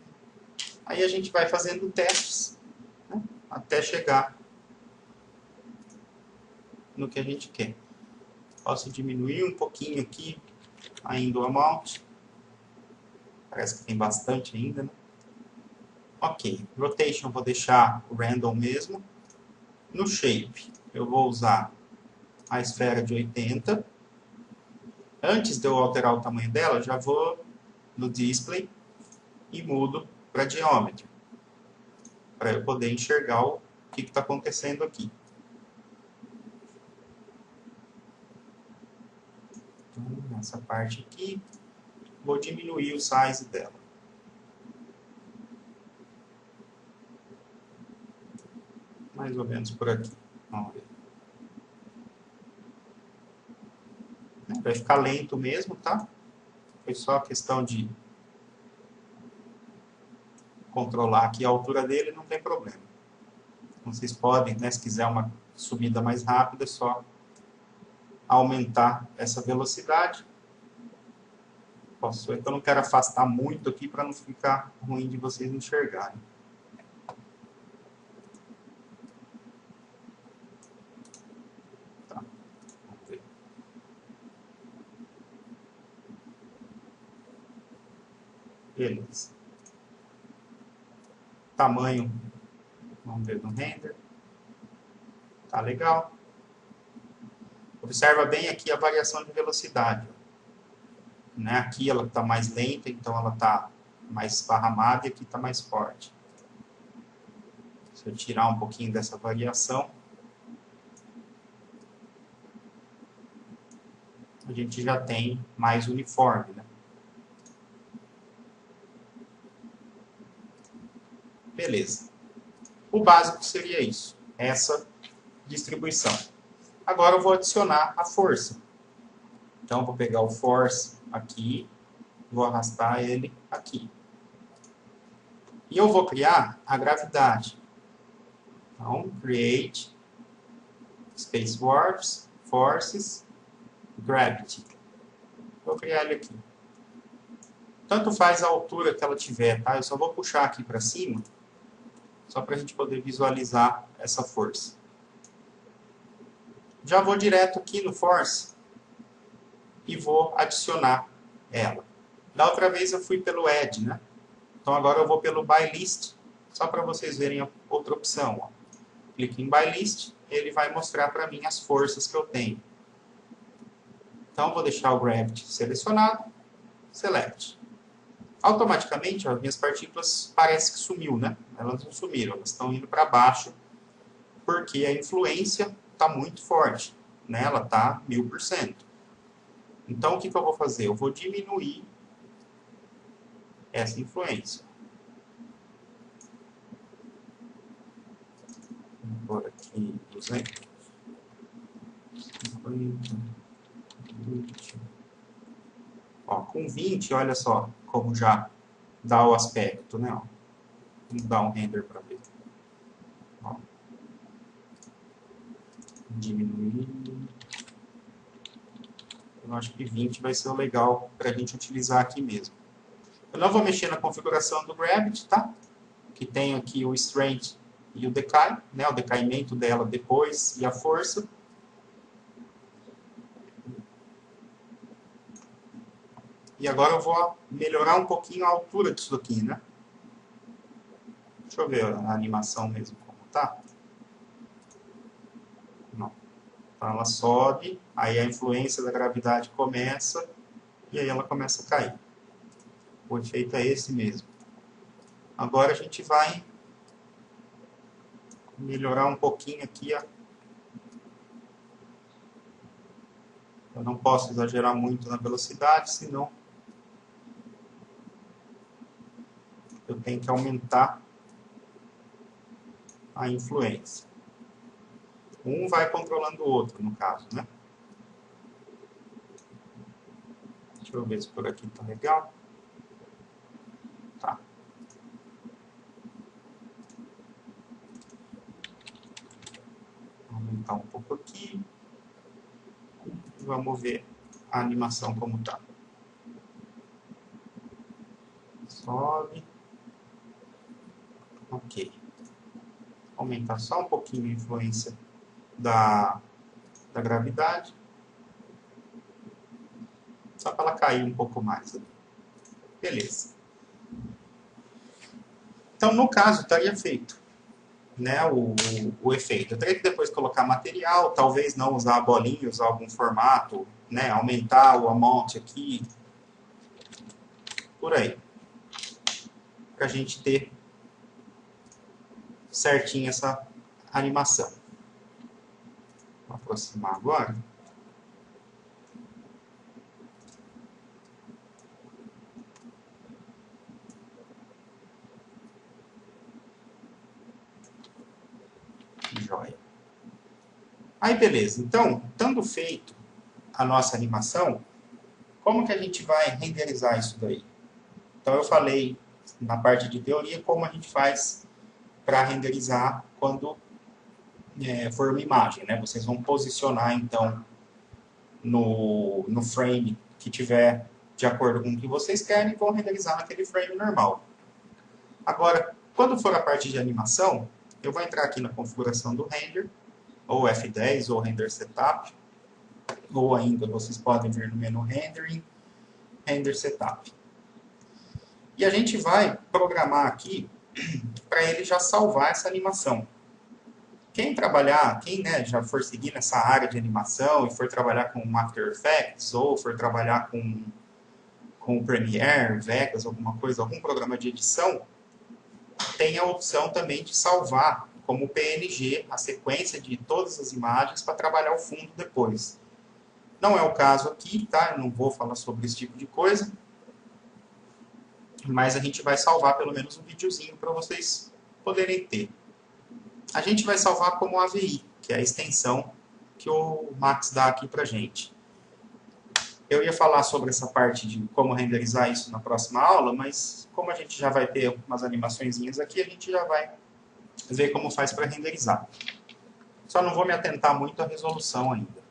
Aí a gente vai fazendo testes, né, até chegar no que a gente quer. Posso diminuir um pouquinho aqui ainda o amount. Parece que tem bastante ainda, né? Ok. Rotation vou deixar o random mesmo. No Shape, eu vou usar a esfera de 80. Antes de eu alterar o tamanho dela, já vou no Display e mudo para Geometry, para eu poder enxergar o que está acontecendo aqui. Então, essa parte aqui, vou diminuir o size dela. Mais ou menos por aqui. Vamos ver. Vai ficar lento mesmo, tá? Foi só questão de controlar aqui a altura dele, não tem problema. Vocês podem, né, se quiser uma subida mais rápida, é só aumentar essa velocidade. Posso ver que eu não quero afastar muito aqui para não ficar ruim de vocês enxergarem. Tá. Vamos ver. Beleza. Tamanho, vamos ver no render. Tá legal. Observa bem aqui a variação de velocidade. Né? Aqui ela está mais lenta, então ela está mais esparramada, e aqui está mais forte. Se eu tirar um pouquinho dessa variação, a gente já tem mais uniforme, né? Beleza. O básico seria isso, essa distribuição. Agora eu vou adicionar a força. Então eu vou pegar o Force aqui, vou arrastar ele aqui. E eu vou criar a gravidade. Então, Create, Space Forces, Gravity. Vou criar ele aqui. Tanto faz a altura que ela tiver, tá? Eu só vou puxar aqui para cima, só para a gente poder visualizar essa força. Já vou direto aqui no Force e vou adicionar ela. Da outra vez eu fui pelo Add, né? Então agora eu vou pelo By List, só para vocês verem a outra opção. Ó. Clique em By List, ele vai mostrar para mim as forças que eu tenho. Então vou deixar o Gravity selecionado, Select. Automaticamente, as minhas partículas parece que sumiu, né? Elas não sumiram, elas estão indo para baixo, porque a influência está muito forte, né? Ela está 1000%. Então, o que eu vou fazer? Eu vou diminuir essa influência. Vou pôr aqui 200. 50, 20. Ó, com 20, olha só como já dá o aspecto, né? Ó. Vamos dar um render para ver. Ó. Diminuir. Eu acho que 20 vai ser o legal para a gente utilizar aqui mesmo. Eu não vou mexer na configuração do Gravity, tá? Que tem aqui o Strength e o Decay, né? O decaimento dela depois e a força. E agora eu vou melhorar um pouquinho a altura disso aqui, né? Deixa eu ver a animação mesmo como tá. Não. Então ela sobe, aí a influência da gravidade começa, e aí ela começa a cair. O efeito é esse mesmo. Agora a gente vai melhorar um pouquinho aqui. Eu não posso exagerar muito na velocidade, senão eu tenho que aumentar a influência. Um vai controlando o outro, no caso, né? Deixa eu ver se por aqui tá legal. Tá. Vou aumentar um pouco aqui. E vamos ver a animação como tá. Sobe. Ok. Aumentar só um pouquinho a influência da gravidade. Só para ela cair um pouco mais. Beleza. Então, no caso, estaria feito. né, o efeito. Eu teria que depois colocar material, talvez não usar a bolinha, usar algum formato, né, aumentar o amount aqui, por aí. Para a gente ter certinho essa animação. Vou aproximar agora. Joia. Aí, beleza. Então, estando feito a nossa animação, como que a gente vai renderizar isso daí? Então, eu falei na parte de teoria como a gente faz para renderizar quando for uma imagem, né? Vocês vão posicionar, então, no frame que tiver de acordo com o que vocês querem e vão renderizar naquele frame normal. Agora, quando for a parte de animação, eu vou entrar aqui na configuração do render, ou F10, ou Render Setup, ou ainda vocês podem vir no menu Rendering, Render Setup. E a gente vai programar aqui para ele já salvar essa animação. Quem trabalhar, quem já for seguir nessa área de animação e for trabalhar com After Effects, ou for trabalhar com Premiere, Vegas, alguma coisa, algum programa de edição, tem a opção também de salvar como PNG a sequência de todas as imagens para trabalhar o fundo depois. Não é o caso aqui, tá? Eu não vou falar sobre esse tipo de coisa. Mas a gente vai salvar pelo menos um videozinho para vocês poderem ter. A gente vai salvar como AVI, que é a extensão que o Max dá aqui para gente. Eu ia falar sobre essa parte de como renderizar isso na próxima aula, mas como a gente já vai ter umas animaçõezinhas aqui, a gente já vai ver como faz para renderizar. Só não vou me atentar muito à resolução ainda.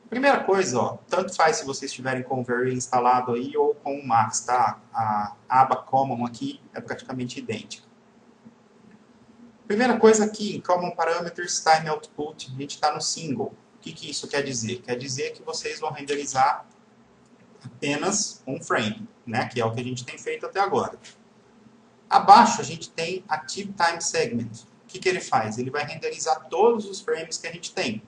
Primeira coisa, ó, tanto faz se vocês estiverem com o Very instalado aí ou com o Max, tá? A aba Common aqui é praticamente idêntica. Primeira coisa aqui, em Common Parameters Time Output, a gente está no single. O que isso quer dizer? Quer dizer que vocês vão renderizar apenas um frame, né? Que é o que a gente tem feito até agora. Abaixo a gente tem Active Time Segment. O que ele faz? Ele vai renderizar todos os frames que a gente tem.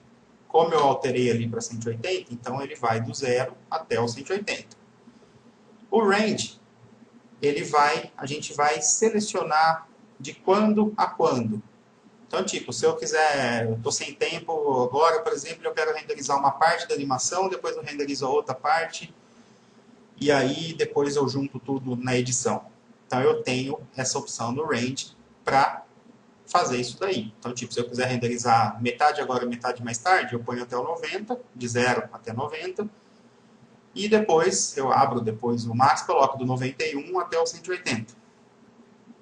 Como eu alterei ali para 180, então ele vai do 0 até o 180. O range, a gente vai selecionar de quando a quando. Então, tipo, se eu quiser, eu estou sem tempo agora, por exemplo, eu quero renderizar uma parte da animação, depois eu renderizo a outra parte, e aí depois eu junto tudo na edição. Então, eu tenho essa opção no range para fazer isso daí. Então, tipo, se eu quiser renderizar metade agora, metade mais tarde, eu ponho até o 90, de 0 até 90, e depois eu abro depois o Max, coloco do 91 até o 180.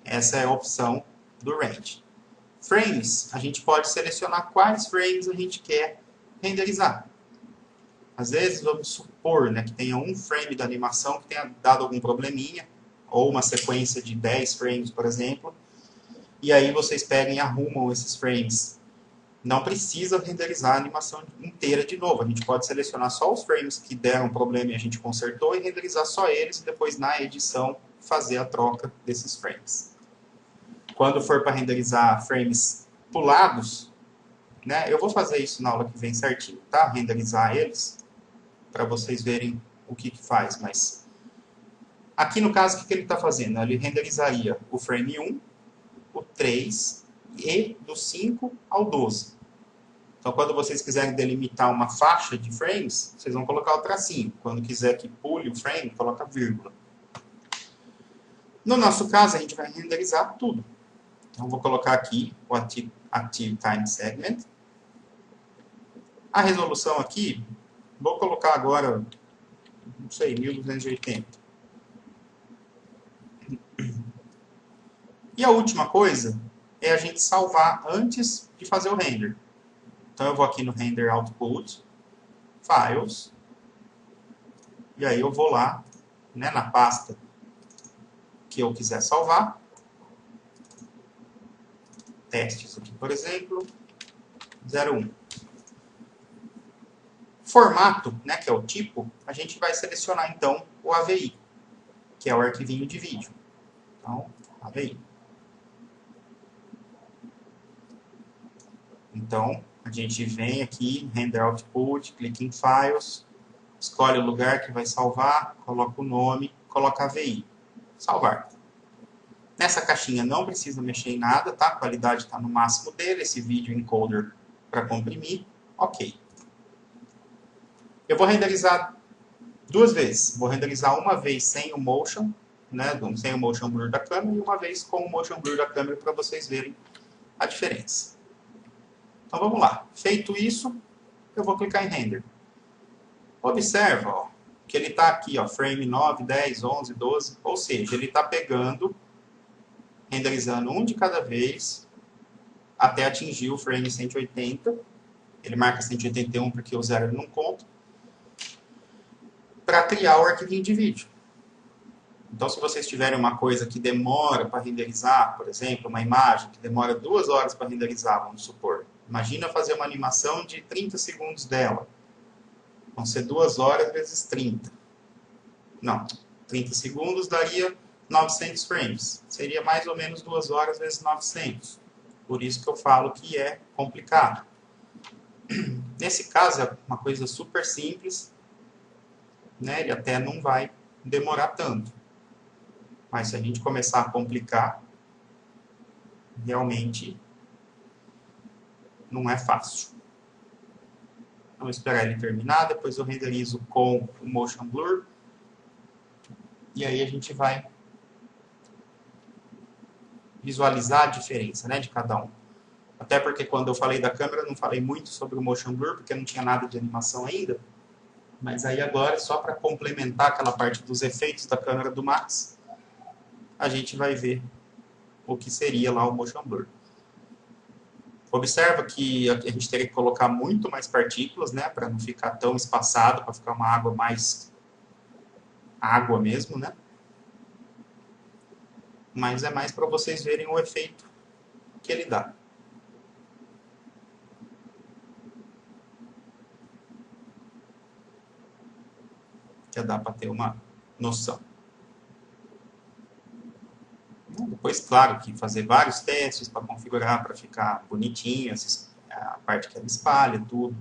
Essa é a opção do range. Frames, a gente pode selecionar quais frames a gente quer renderizar. Às vezes, vamos supor que tenha um frame da animação que tenha dado algum probleminha, ou uma sequência de 10 frames, por exemplo, e aí vocês pegam e arrumam esses frames. Não precisa renderizar a animação inteira de novo. A gente pode selecionar só os frames que deram problema e a gente consertou e renderizar só eles e depois na edição fazer a troca desses frames. Quando for para renderizar frames pulados, eu vou fazer isso na aula que vem certinho, tá? Renderizar eles para vocês verem o que faz. Mas aqui no caso, o que ele está fazendo? Ele renderizaria o frame 1, o 3 e do 5 ao 12. Então, quando vocês quiserem delimitar uma faixa de frames, vocês vão colocar o tracinho. Quando quiser que pule o frame, coloca vírgula. No nosso caso, a gente vai renderizar tudo. Então, vou colocar aqui o Active Time Segment. A resolução aqui, vou colocar agora, não sei, 1280. E a última coisa é a gente salvar antes de fazer o render. Então, eu vou aqui no Render Output, Files, e aí eu vou lá, na pasta que eu quiser salvar. Testes aqui, por exemplo, 01. Formato, que é o tipo, a gente vai selecionar então o AVI, que é o arquivinho de vídeo. Então, AVI. Então, a gente vem aqui, Render Output, clica em Files, escolhe o lugar que vai salvar, coloca o nome, coloca AVI. Salvar. Nessa caixinha não precisa mexer em nada, tá? A qualidade está no máximo dele, esse vídeo encoder para comprimir. Ok. Eu vou renderizar duas vezes. Vou renderizar uma vez sem o motion, né? Sem o motion blur da câmera, e uma vez com o motion blur da câmera para vocês verem a diferença. Então vamos lá. Feito isso, eu vou clicar em render. Observa, ó, que ele está aqui, ó, frame 9, 10, 11, 12, ou seja, ele está pegando, renderizando um de cada vez, até atingir o frame 180. Ele marca 181 porque o zero ele não conta, para criar o arquivinho de vídeo. Então, se vocês tiverem uma coisa que demora para renderizar, por exemplo, uma imagem que demora 2 horas para renderizar, vamos supor. Imagina fazer uma animação de 30 segundos dela. Vão ser 2 horas vezes 30. Não, 30 segundos daria 900 frames. Seria mais ou menos 2 horas vezes 900. Por isso que eu falo que é complicado. Nesse caso, é uma coisa super simples, né? Ele até não vai demorar tanto. Mas se a gente começar a complicar, realmente não é fácil. Vamos esperar ele terminar, depois eu renderizo com o Motion Blur. E aí a gente vai visualizar a diferença, né, de cada um. Até porque quando eu falei da câmera, eu não falei muito sobre o Motion Blur, porque não tinha nada de animação ainda. Mas aí agora, só para complementar aquela parte dos efeitos da câmera do Max, a gente vai ver o que seria lá o Motion Blur. Observa que a gente teria que colocar muito mais partículas, né, para não ficar tão espaçado, para ficar uma água mais água mesmo, né? Mas é mais para vocês verem o efeito que ele dá. Já dá para ter uma noção. Depois, claro, que fazer vários testes para configurar, para ficar bonitinho, a parte que ela espalha, tudo.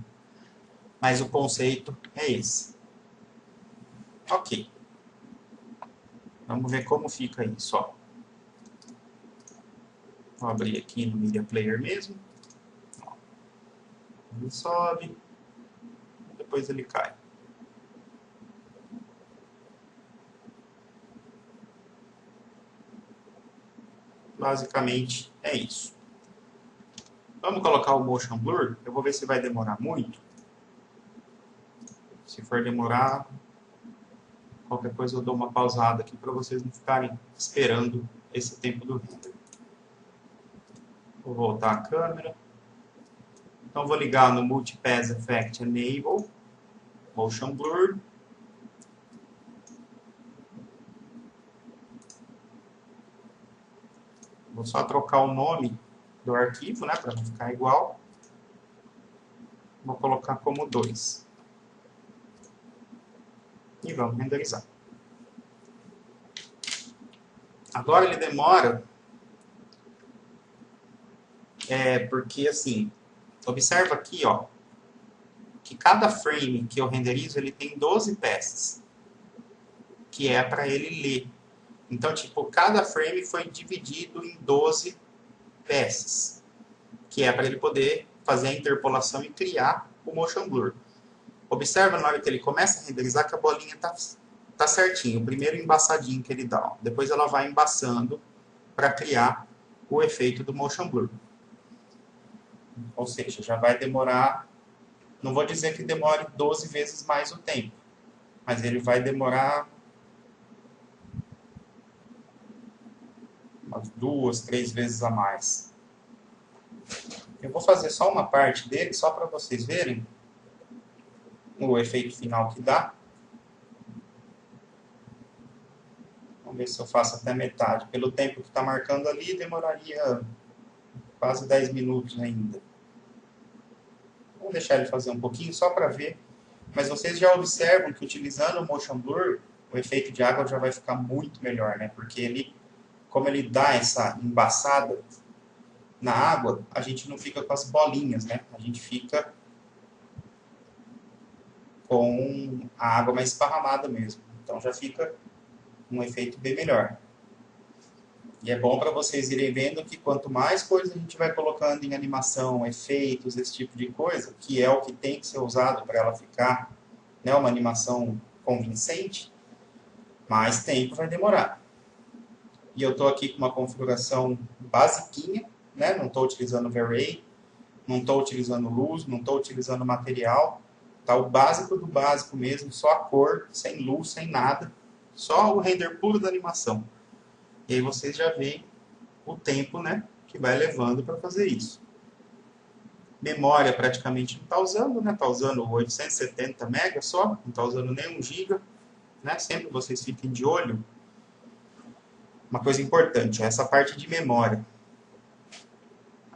Mas o conceito é esse. Ok. Vamos ver como fica isso, ó. Vou abrir aqui no Media Player mesmo. Ele sobe, depois ele cai. Basicamente é isso. Vamos colocar o Motion Blur. Eu vou ver se vai demorar muito. Se for demorar, qualquer coisa eu dou uma pausada aqui para vocês não ficarem esperando esse tempo do render. Vou voltar a câmera. Então vou ligar no Multipass Effect Enable, Motion Blur. Vou só trocar o nome do arquivo, né, para não ficar igual. Vou colocar como 2. E vamos renderizar. Agora ele demora, porque assim, observa aqui, ó, que cada frame que eu renderizo, ele tem 12 peças, que é para ele ler. Então, tipo, cada frame foi dividido em 12 peças, que é para ele poder fazer a interpolação e criar o Motion Blur. Observa na hora que ele começa a renderizar que a bolinha tá certinho, o primeiro embaçadinho que ele dá. Ó. Depois ela vai embaçando para criar o efeito do Motion Blur. Ou seja, já vai demorar, não vou dizer que demore 12 vezes mais o tempo, mas ele vai demorar umas 2, 3 vezes a mais. Eu vou fazer só uma parte dele, só para vocês verem o efeito final que dá. Vamos ver se eu faço até metade. Pelo tempo que está marcando ali, demoraria quase 10 minutos ainda. Vou deixar ele fazer um pouquinho só para ver. Mas vocês já observam que utilizando o Motion Blur, o efeito de água já vai ficar muito melhor, né? Porque ele, como ele dá essa embaçada na água, a gente não fica com as bolinhas, né? A gente fica com a água mais esparramada mesmo. Então já fica um efeito bem melhor. E é bom para vocês irem vendo que quanto mais coisa a gente vai colocando em animação, efeitos, esse tipo de coisa, que é o que tem que ser usado para ela ficar, né, uma animação convincente, mais tempo vai demorar. E eu estou aqui com uma configuração basiquinha, né? Não estou utilizando V-Ray, não estou utilizando luz, não estou utilizando material. Tá o básico do básico mesmo, só a cor, sem luz, sem nada. Só o render puro da animação. E aí vocês já veem o tempo, né, que vai levando para fazer isso. Memória praticamente não está usando, né? Está usando 870 MB só, não está usando nem 1 GB. Né? Sempre vocês fiquem de olho. Uma coisa importante, essa parte de memória.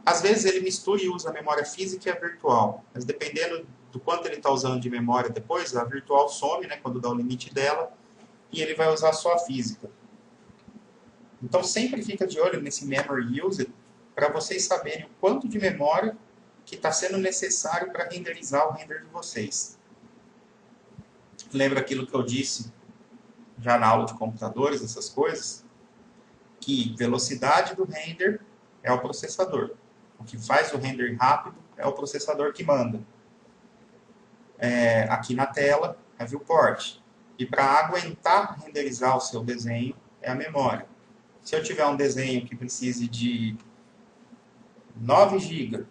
Às vezes ele mistura e usa a memória física e a virtual, mas dependendo do quanto ele está usando de memória depois, a virtual some, né, quando dá o limite dela, e ele vai usar só a física. Então sempre fica de olho nesse memory used para vocês saberem o quanto de memória que está sendo necessário para renderizar o render de vocês. Lembra aquilo que eu disse já na aula de computadores, essas coisas? Que velocidade do render é o processador. O que faz o render rápido é o processador que manda. Aqui na tela é viewport. E para aguentar renderizar o seu desenho é a memória. Se eu tiver um desenho que precise de 9 GB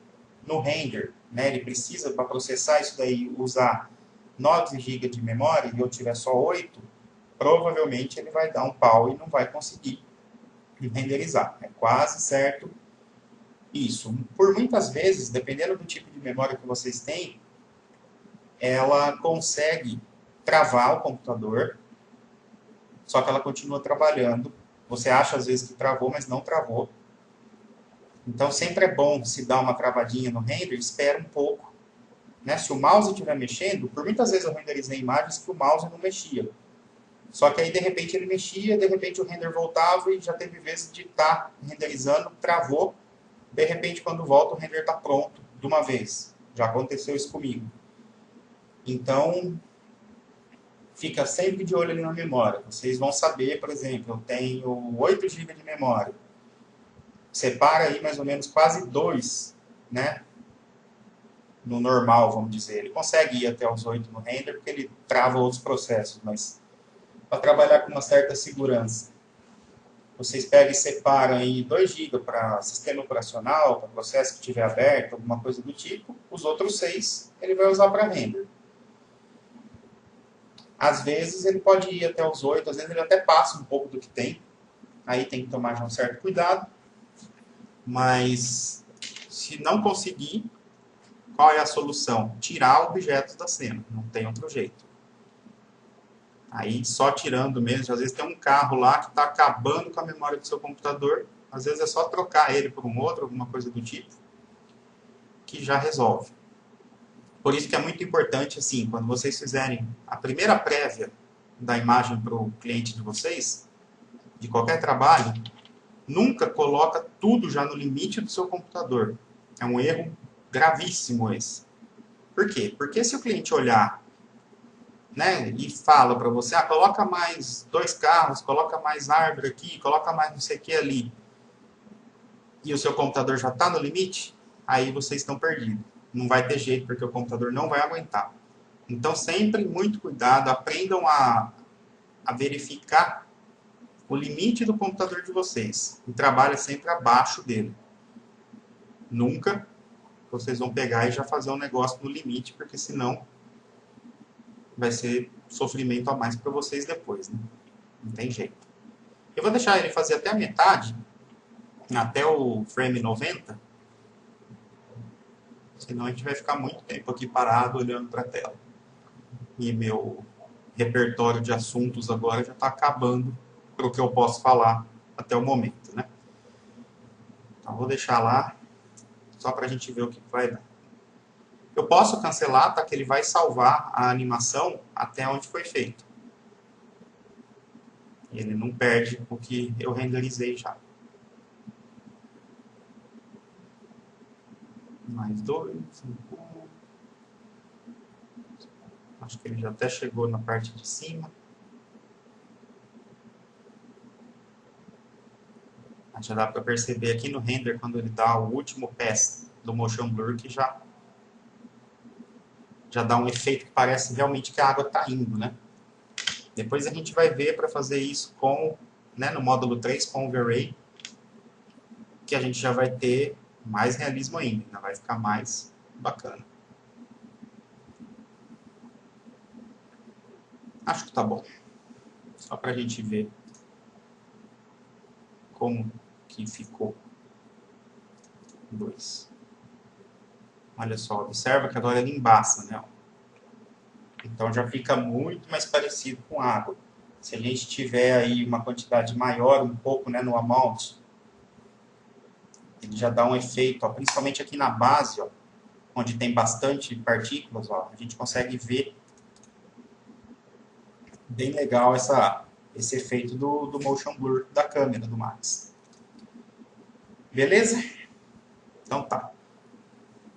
no render, né, ele precisa para processar isso daí usar 9 GB de memória e eu tiver só 8, provavelmente ele vai dar um pau e não vai conseguir renderizar. É quase certo isso. Por muitas vezes, dependendo do tipo de memória que vocês têm, ela consegue travar o computador, só que ela continua trabalhando. Você acha às vezes que travou, mas não travou. Então sempre é bom se dar uma travadinha no render, espera um pouco. Né? Se o mouse estiver mexendo, por muitas vezes eu renderizei imagens que o mouse não mexia. Só que aí de repente ele mexia, de repente o render voltava e já teve vezes de estar renderizando, travou. De repente quando volta o render está pronto de uma vez. Já aconteceu isso comigo. Então, fica sempre de olho ali na memória. Vocês vão saber, por exemplo, eu tenho 8 GB de memória. Separa aí mais ou menos quase 2, né? No normal, vamos dizer. Ele consegue ir até os 8 no render, porque ele trava outros processos, mas para trabalhar com uma certa segurança. Vocês pegam e separam aí 2 GB para sistema operacional, para processo que estiver aberto, alguma coisa do tipo. Os outros 6 ele vai usar para render. Às vezes ele pode ir até os 8, às vezes ele até passa um pouco do que tem. Aí tem que tomar já um certo cuidado. Mas se não conseguir, qual é a solução? Tirar objetos da cena, não tem outro jeito. Aí só tirando mesmo, às vezes tem um carro lá que está acabando com a memória do seu computador, às vezes é só trocar ele por um outro, alguma coisa do tipo, que já resolve. Por isso que é muito importante, assim, quando vocês fizerem a primeira prévia da imagem para o cliente de vocês, de qualquer trabalho, nunca coloca tudo já no limite do seu computador. É um erro gravíssimo esse. Por quê? Porque se o cliente olhar, né, e fala para você, coloca mais 2 carros, coloca mais árvore aqui, coloca mais não sei o que ali, e o seu computador já está no limite, aí vocês estão perdidos. Não vai ter jeito, porque o computador não vai aguentar. Então, sempre muito cuidado, aprendam a verificar o limite do computador de vocês. E trabalhe sempre abaixo dele. Nunca vocês vão pegar e já fazer um negócio no limite, porque senão vai ser sofrimento a mais para vocês depois. Né? Não tem jeito. Eu vou deixar ele fazer até a metade, até o frame 90, senão a gente vai ficar muito tempo aqui parado olhando para a tela. E meu repertório de assuntos agora já está acabando para o que eu posso falar até o momento, né? Então vou deixar lá, só para a gente ver o que vai dar. Eu posso cancelar, tá? Que ele vai salvar a animação até onde foi feito. Ele não perde o que eu renderizei já. Mais 2. Acho que ele já até chegou na parte de cima. Já dá para perceber aqui no render, quando ele dá o último pass do motion blur, que já dá um efeito que parece realmente que a água está indo, né? Depois a gente vai ver para fazer isso com, né, no módulo 3 com Overlay, que a gente já vai ter mais realismo ainda, vai ficar mais bacana. Acho que tá bom. Só para a gente ver como que ficou. 2. Olha só, observa que agora ele embaça, né? Então já fica muito mais parecido com água. Se a gente tiver aí uma quantidade maior, um pouco, né, no amount, ele já dá um efeito, ó, principalmente aqui na base, ó, onde tem bastante partículas, ó, a gente consegue ver bem legal esse efeito do motion blur da câmera do Max. Beleza? Então tá.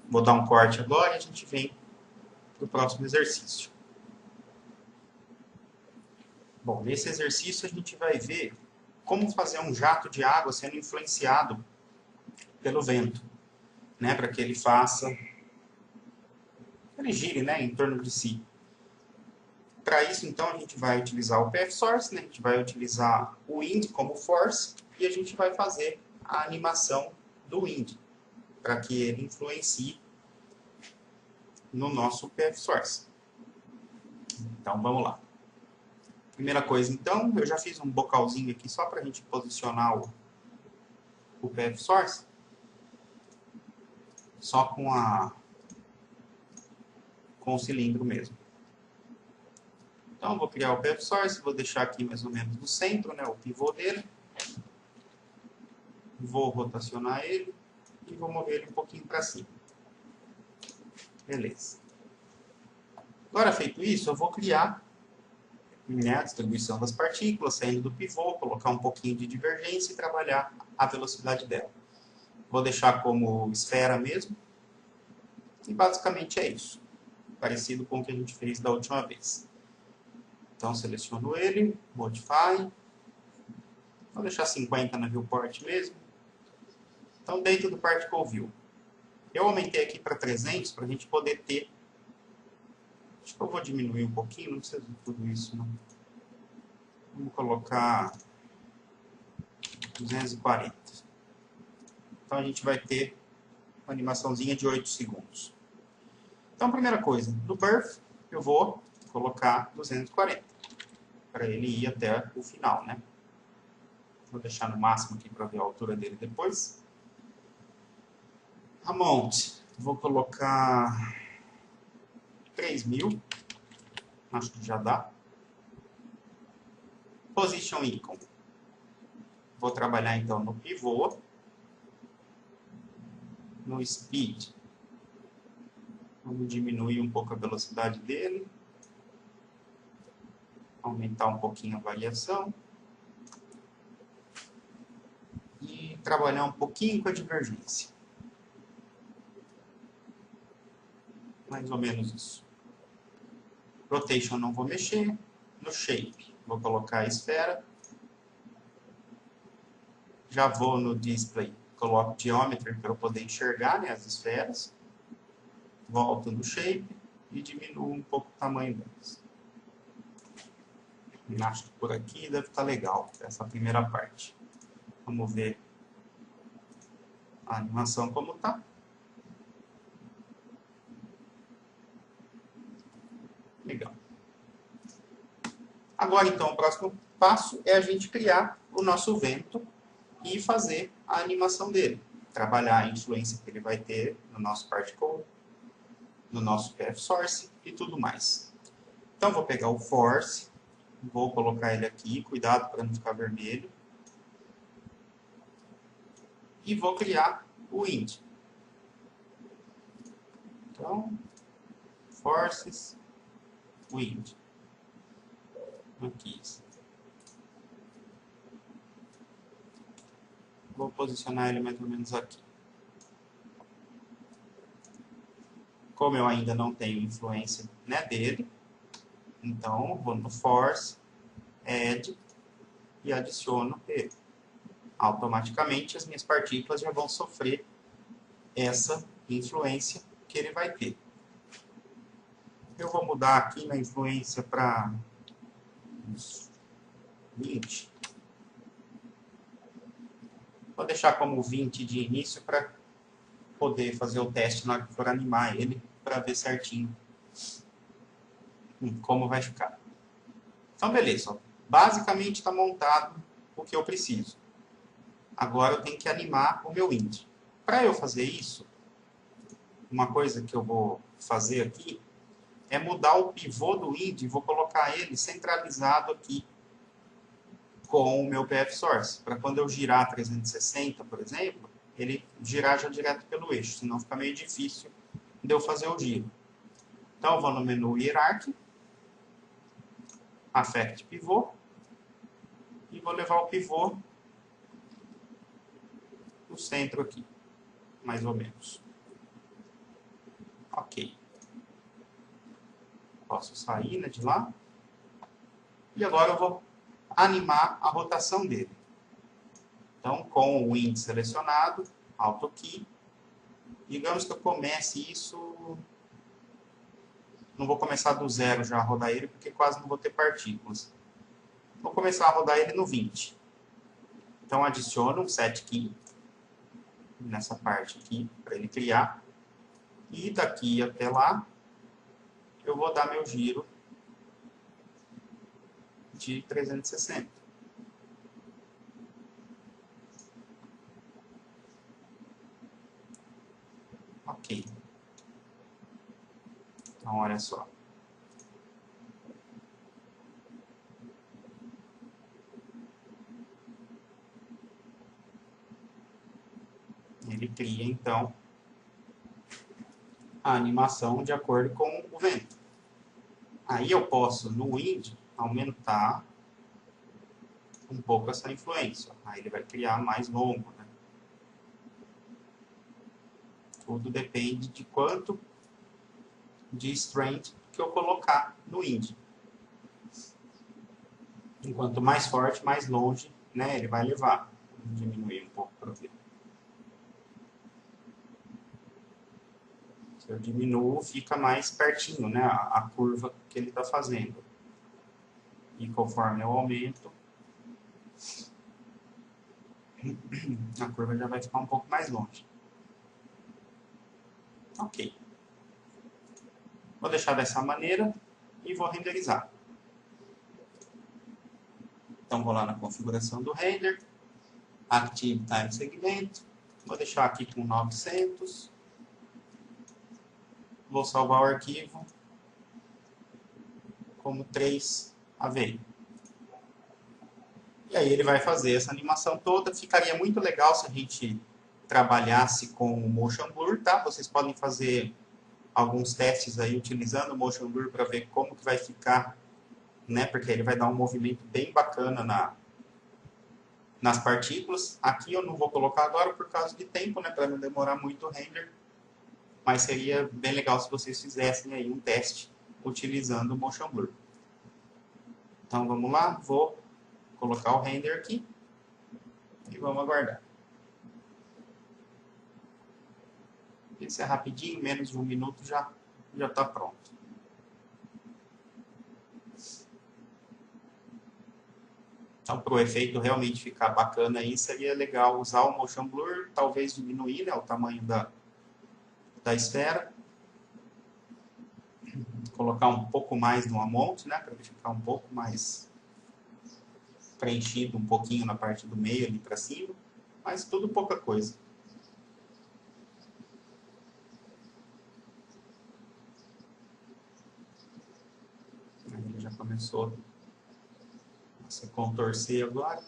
Vou dar um corte agora e a gente vem para o próximo exercício. Bom, nesse exercício a gente vai ver como fazer um jato de água sendo influenciado pelo vento, né, para que ele ele gire, né, em torno de si. Para isso, então, a gente vai utilizar o PF Source, né, a gente vai utilizar o Wind como force e a gente vai fazer a animação do Wind, para que ele influencie no nosso PF Source. Então, vamos lá. Primeira coisa, então, eu já fiz um bocalzinho aqui só para a gente posicionar o PF Source, só com o cilindro mesmo. Então, vou criar o PF Source, vou deixar aqui mais ou menos no centro, né, o pivô dele. Vou rotacionar ele e vou mover ele um pouquinho para cima. Beleza. Agora, feito isso, eu vou criar, né, a distribuição das partículas, saindo do pivô, colocar um pouquinho de divergência e trabalhar a velocidade dela. Vou deixar como esfera mesmo. E basicamente é isso. Parecido com o que a gente fez da última vez. Então, seleciono ele, Modify. Vou deixar 50 na viewport mesmo. Então, dentro do Particle View. Eu aumentei aqui para 300 para a gente poder ter. Acho que eu vou diminuir um pouquinho, não precisa de tudo isso, não. Vamos colocar 240. Então, a gente vai ter uma animaçãozinha de 8 segundos. Então, primeira coisa, no Birth, eu vou colocar 240. Para ele ir até o final, né? Vou deixar no máximo aqui para ver a altura dele depois. Amount, vou colocar 3.000. Acho que já dá. Position Icon. Vou trabalhar então no pivô. No Speed. Vamos diminuir um pouco a velocidade dele. Aumentar um pouquinho a variação. E trabalhar um pouquinho com a divergência. Mais ou menos isso. Rotation não vou mexer. No Shape, vou colocar a esfera. Já vou no Display, coloco Geometry para eu poder enxergar, né, as esferas. Volto no Shape e diminuo um pouco o tamanho delas. Acho que por aqui deve estar legal, essa primeira parte. Vamos ver a animação como está. Legal. Agora, então, o próximo passo é a gente criar o nosso vento e fazer a animação dele. Trabalhar a influência que ele vai ter no nosso particle, no nosso PF Source e tudo mais. Então, vou pegar o Force, vou colocar ele aqui, cuidado para não ficar vermelho. E vou criar o Wind. Então, Forces, Wind. Aqui. Vou posicionar ele mais ou menos aqui. Como eu ainda não tenho influência, né, dele, então vou no Force, Add e adiciono ele. Automaticamente as minhas partículas já vão sofrer essa influência que ele vai ter. Eu vou mudar aqui na influência para 20. Vou deixar como 20 de início para poder fazer o teste na hora que for animar ele, para ver certinho como vai ficar. Então, beleza. Basicamente está montado o que eu preciso. Agora eu tenho que animar o meu índice. Para eu fazer isso, uma coisa que eu vou fazer aqui é mudar o pivô do índice e vou colocar ele centralizado aqui com o meu PF Source. Para quando eu girar 360, por exemplo, ele girar já direto pelo eixo, senão fica meio difícil de eu fazer o giro. Então eu vou no menu Hierarchy, Affect Pivô, e vou levar o pivô no centro aqui, mais ou menos. Ok. Posso sair, né, de lá. E agora eu vou animar a rotação dele. Então, com o índice selecionado, Alt Key, digamos que eu comece isso... Não vou começar do zero já a rodar ele, porque quase não vou ter partículas. Vou começar a rodar ele no 20. Então, adiciono um Set Key nessa parte aqui, para ele criar. E daqui até lá, eu vou dar meu giro de 360. Ok. Então, olha só. Ele cria, então, a animação de acordo com o vento. Aí eu posso, no Wind, aumentar um pouco essa influência. Aí ele vai criar mais longo, né? Tudo depende de quanto de strength que eu colocar no Wind. Enquanto mais forte, mais longe, né, ele vai levar. Vou diminuir um pouco para ver. Se eu diminuo, fica mais pertinho, né, a curva que ele está fazendo. E conforme eu aumento, a curva já vai ficar um pouco mais longe. Ok. Vou deixar dessa maneira e vou renderizar. Então, vou lá na configuração do render, Active Time Segment, vou deixar aqui com 900, vou salvar o arquivo como 3AVI. E aí ele vai fazer essa animação toda. Ficaria muito legal se a gente trabalhasse com o Motion Blur, tá? Vocês podem fazer alguns testes aí utilizando o Motion Blur para ver como que vai ficar, né? Porque ele vai dar um movimento bem bacana nas partículas. Aqui eu não vou colocar agora por causa de tempo, né? Para não demorar muito o render. Mas seria bem legal se vocês fizessem aí um teste utilizando o Motion Blur. Então vamos lá, vou colocar o render aqui e vamos aguardar. Isso é rapidinho, menos de 1 minuto já está pronto. Então, para o efeito realmente ficar bacana aí, seria legal usar o Motion Blur, talvez diminuir, né, o tamanho da esfera. Colocar um pouco mais no amount, né, para ele ficar um pouco mais preenchido, um pouquinho na parte do meio ali para cima, mas tudo pouca coisa. Aí ele já começou a se contorcer agora.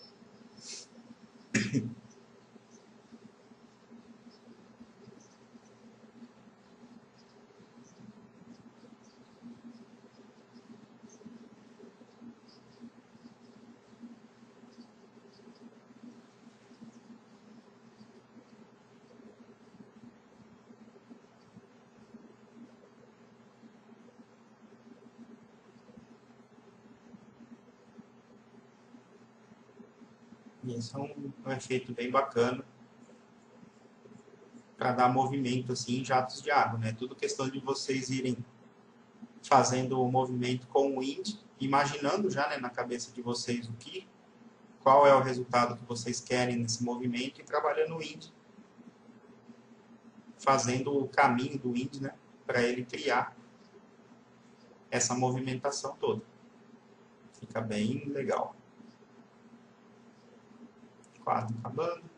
E esse é um efeito bem bacana para dar movimento assim em jatos de água, né? Tudo questão de vocês irem fazendo o movimento com o wind, imaginando já, né, na cabeça de vocês qual é o resultado que vocês querem nesse movimento e trabalhando o wind, fazendo o caminho do wind, né, para ele criar essa movimentação toda. Fica bem legal. Quadro acabando.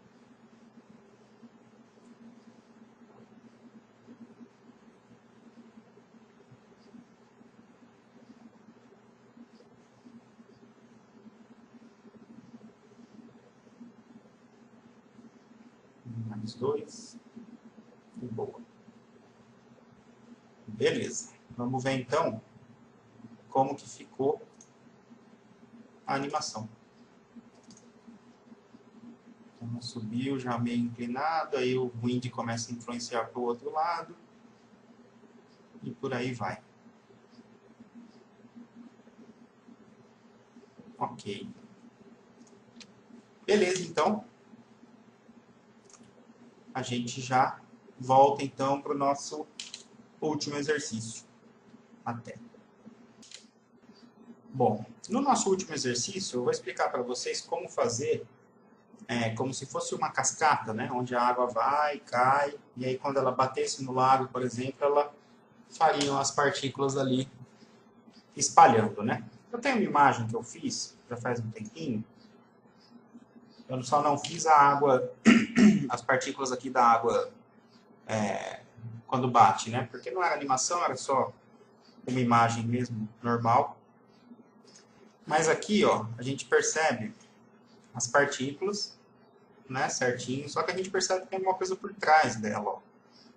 Mais 2. E boa. Beleza. Vamos ver então como que ficou a animação. Então, subiu já meio inclinado, aí o wind começa a influenciar para o outro lado e por aí vai. Ok. Beleza, então. A gente já volta então para o nosso último exercício. Até. Bom, no nosso último exercício, eu vou explicar para vocês como fazer, como se fosse uma cascata, né? Onde a água vai, cai, e aí quando ela batesse no lago, por exemplo, ela faria as partículas ali espalhando, né? Eu tenho uma imagem que eu fiz, já faz um tempinho. Eu só não fiz a água, as partículas aqui da água quando bate, né? Porque não era animação, era só uma imagem mesmo, normal. Mas aqui, ó, a gente percebe as partículas, né, certinho, só que a gente percebe que tem uma coisa por trás dela, ó,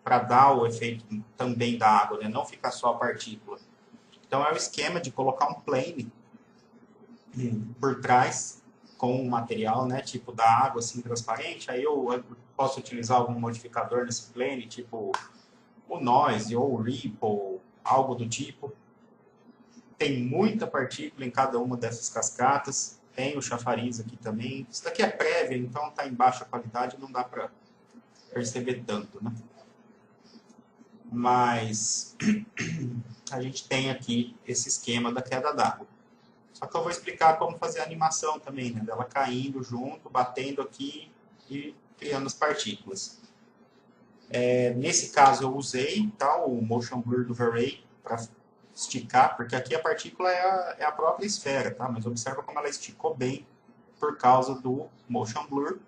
para dar o efeito também da água, né? Não ficar só a partícula. Então é o esquema de colocar um plane por trás com um material, né, tipo da água assim transparente. Aí eu posso utilizar algum modificador nesse plane, tipo o noise ou o ripple, algo do tipo. Tem muita partícula em cada uma dessas cascatas. Tem o chafariz aqui também. Isso daqui é prévia, então está em baixa qualidade, não dá para perceber tanto, né? Mas a gente tem aqui esse esquema da queda d'água. Só que eu vou explicar como fazer a animação também, né? Dela caindo junto, batendo aqui e criando as partículas. Nesse caso eu usei o Motion Blur do V-Ray para esticar, porque aqui a partícula é a própria esfera, tá? Mas observa como ela esticou bem por causa do Motion Blur.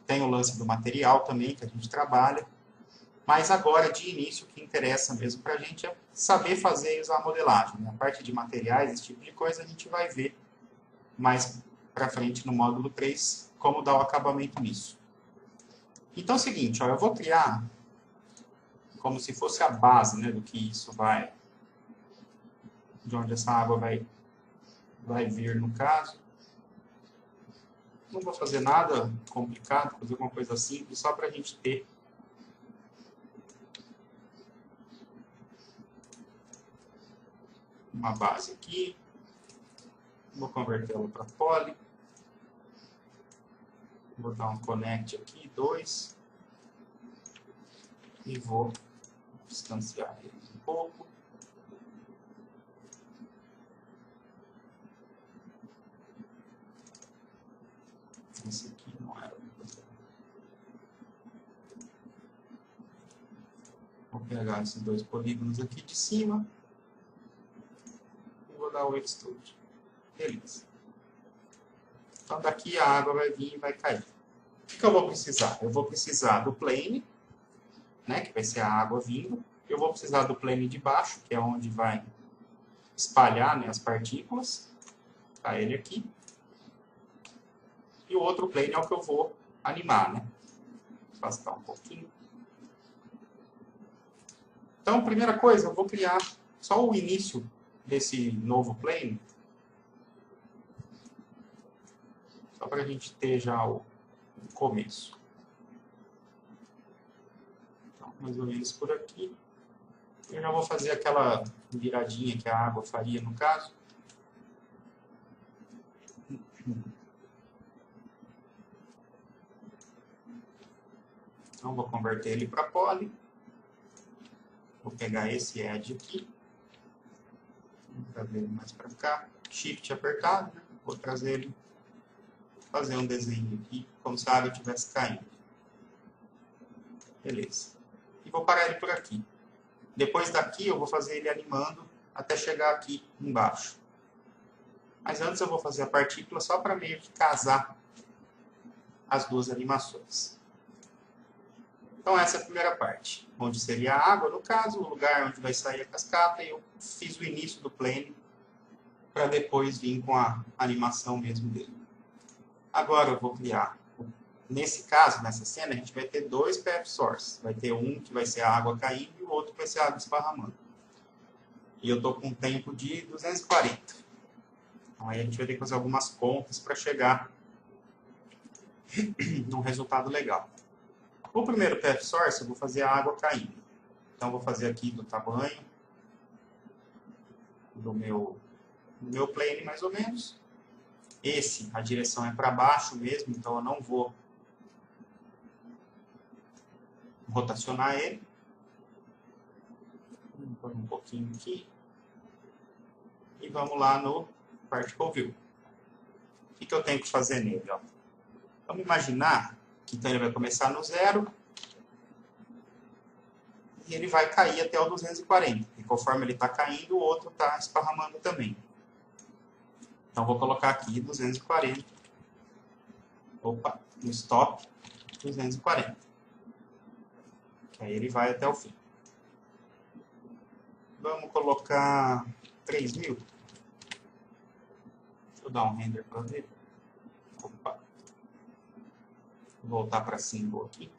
Tem o lance do material também que a gente trabalha. Mas agora, de início, o que interessa mesmo para a gente é saber fazer e usar a modelagem, né? A parte de materiais, esse tipo de coisa, a gente vai ver mais para frente no módulo 3, como dar o acabamento nisso. Então é o seguinte, ó, eu vou criar como se fosse a base, né, do que isso vai, de onde essa água vai vir no caso. Não vou fazer nada complicado, fazer alguma coisa simples, só para a gente ter uma base aqui. Vou convertê-la para poly. Vou dar um connect aqui, 2. E vou distanciar ele um pouco. Esse aqui não era. Vou pegar esses 2 polígonos aqui de cima. E vou dar o extrude. Beleza. Então daqui a água vai vir e vai cair. O que eu vou precisar? Eu vou precisar do plane, né, que vai ser a água vindo. Eu vou precisar do plane de baixo, que é onde vai espalhar, né, as partículas. Tá ele aqui. E o outro plane é o que eu vou animar, né? Vou afastar um pouquinho. Então, primeira coisa, eu vou criar só o início desse novo plane. Só para a gente ter já o começo. Então, mais ou menos por aqui. Eu já vou fazer aquela viradinha que a água faria no caso. Então, vou converter ele para poly. Vou pegar esse edge aqui. Vou trazer ele mais para cá. Shift apertado, né? Vou trazer ele, fazer um desenho aqui, como se a água estivesse caindo. Beleza. E vou parar ele por aqui. Depois daqui eu vou fazer ele animando até chegar aqui embaixo. Mas antes eu vou fazer a partícula só para meio que casar as duas animações. Então essa é a primeira parte, onde seria a água, no caso, o lugar onde vai sair a cascata, e eu fiz o início do plane para depois vir com a animação mesmo dele. Agora eu vou criar, nesse caso, nessa cena, a gente vai ter dois path source. Vai ter um que vai ser a água caindo e o outro que vai ser a água esparramando. E eu estou com um tempo de 240. Então aí a gente vai ter que fazer algumas contas para chegar num resultado legal. O primeiro path source eu vou fazer a água caindo. Então eu vou fazer aqui do tamanho do meu plane mais ou menos. Esse, a direção é para baixo mesmo, então eu não vou rotacionar ele. Vou pôr um pouquinho aqui. E vamos lá no Particle View. O que eu tenho que fazer nele? Ó? Vamos imaginar que então ele vai começar no 0 e ele vai cair até o 240. E conforme ele está caindo, o outro está esparramando também. Então vou colocar aqui 240. Opa, no stop 240. Que aí ele vai até o fim. Vamos colocar 3000. Deixa eu dar um render para ver. Opa. Vou voltar para symbol aqui.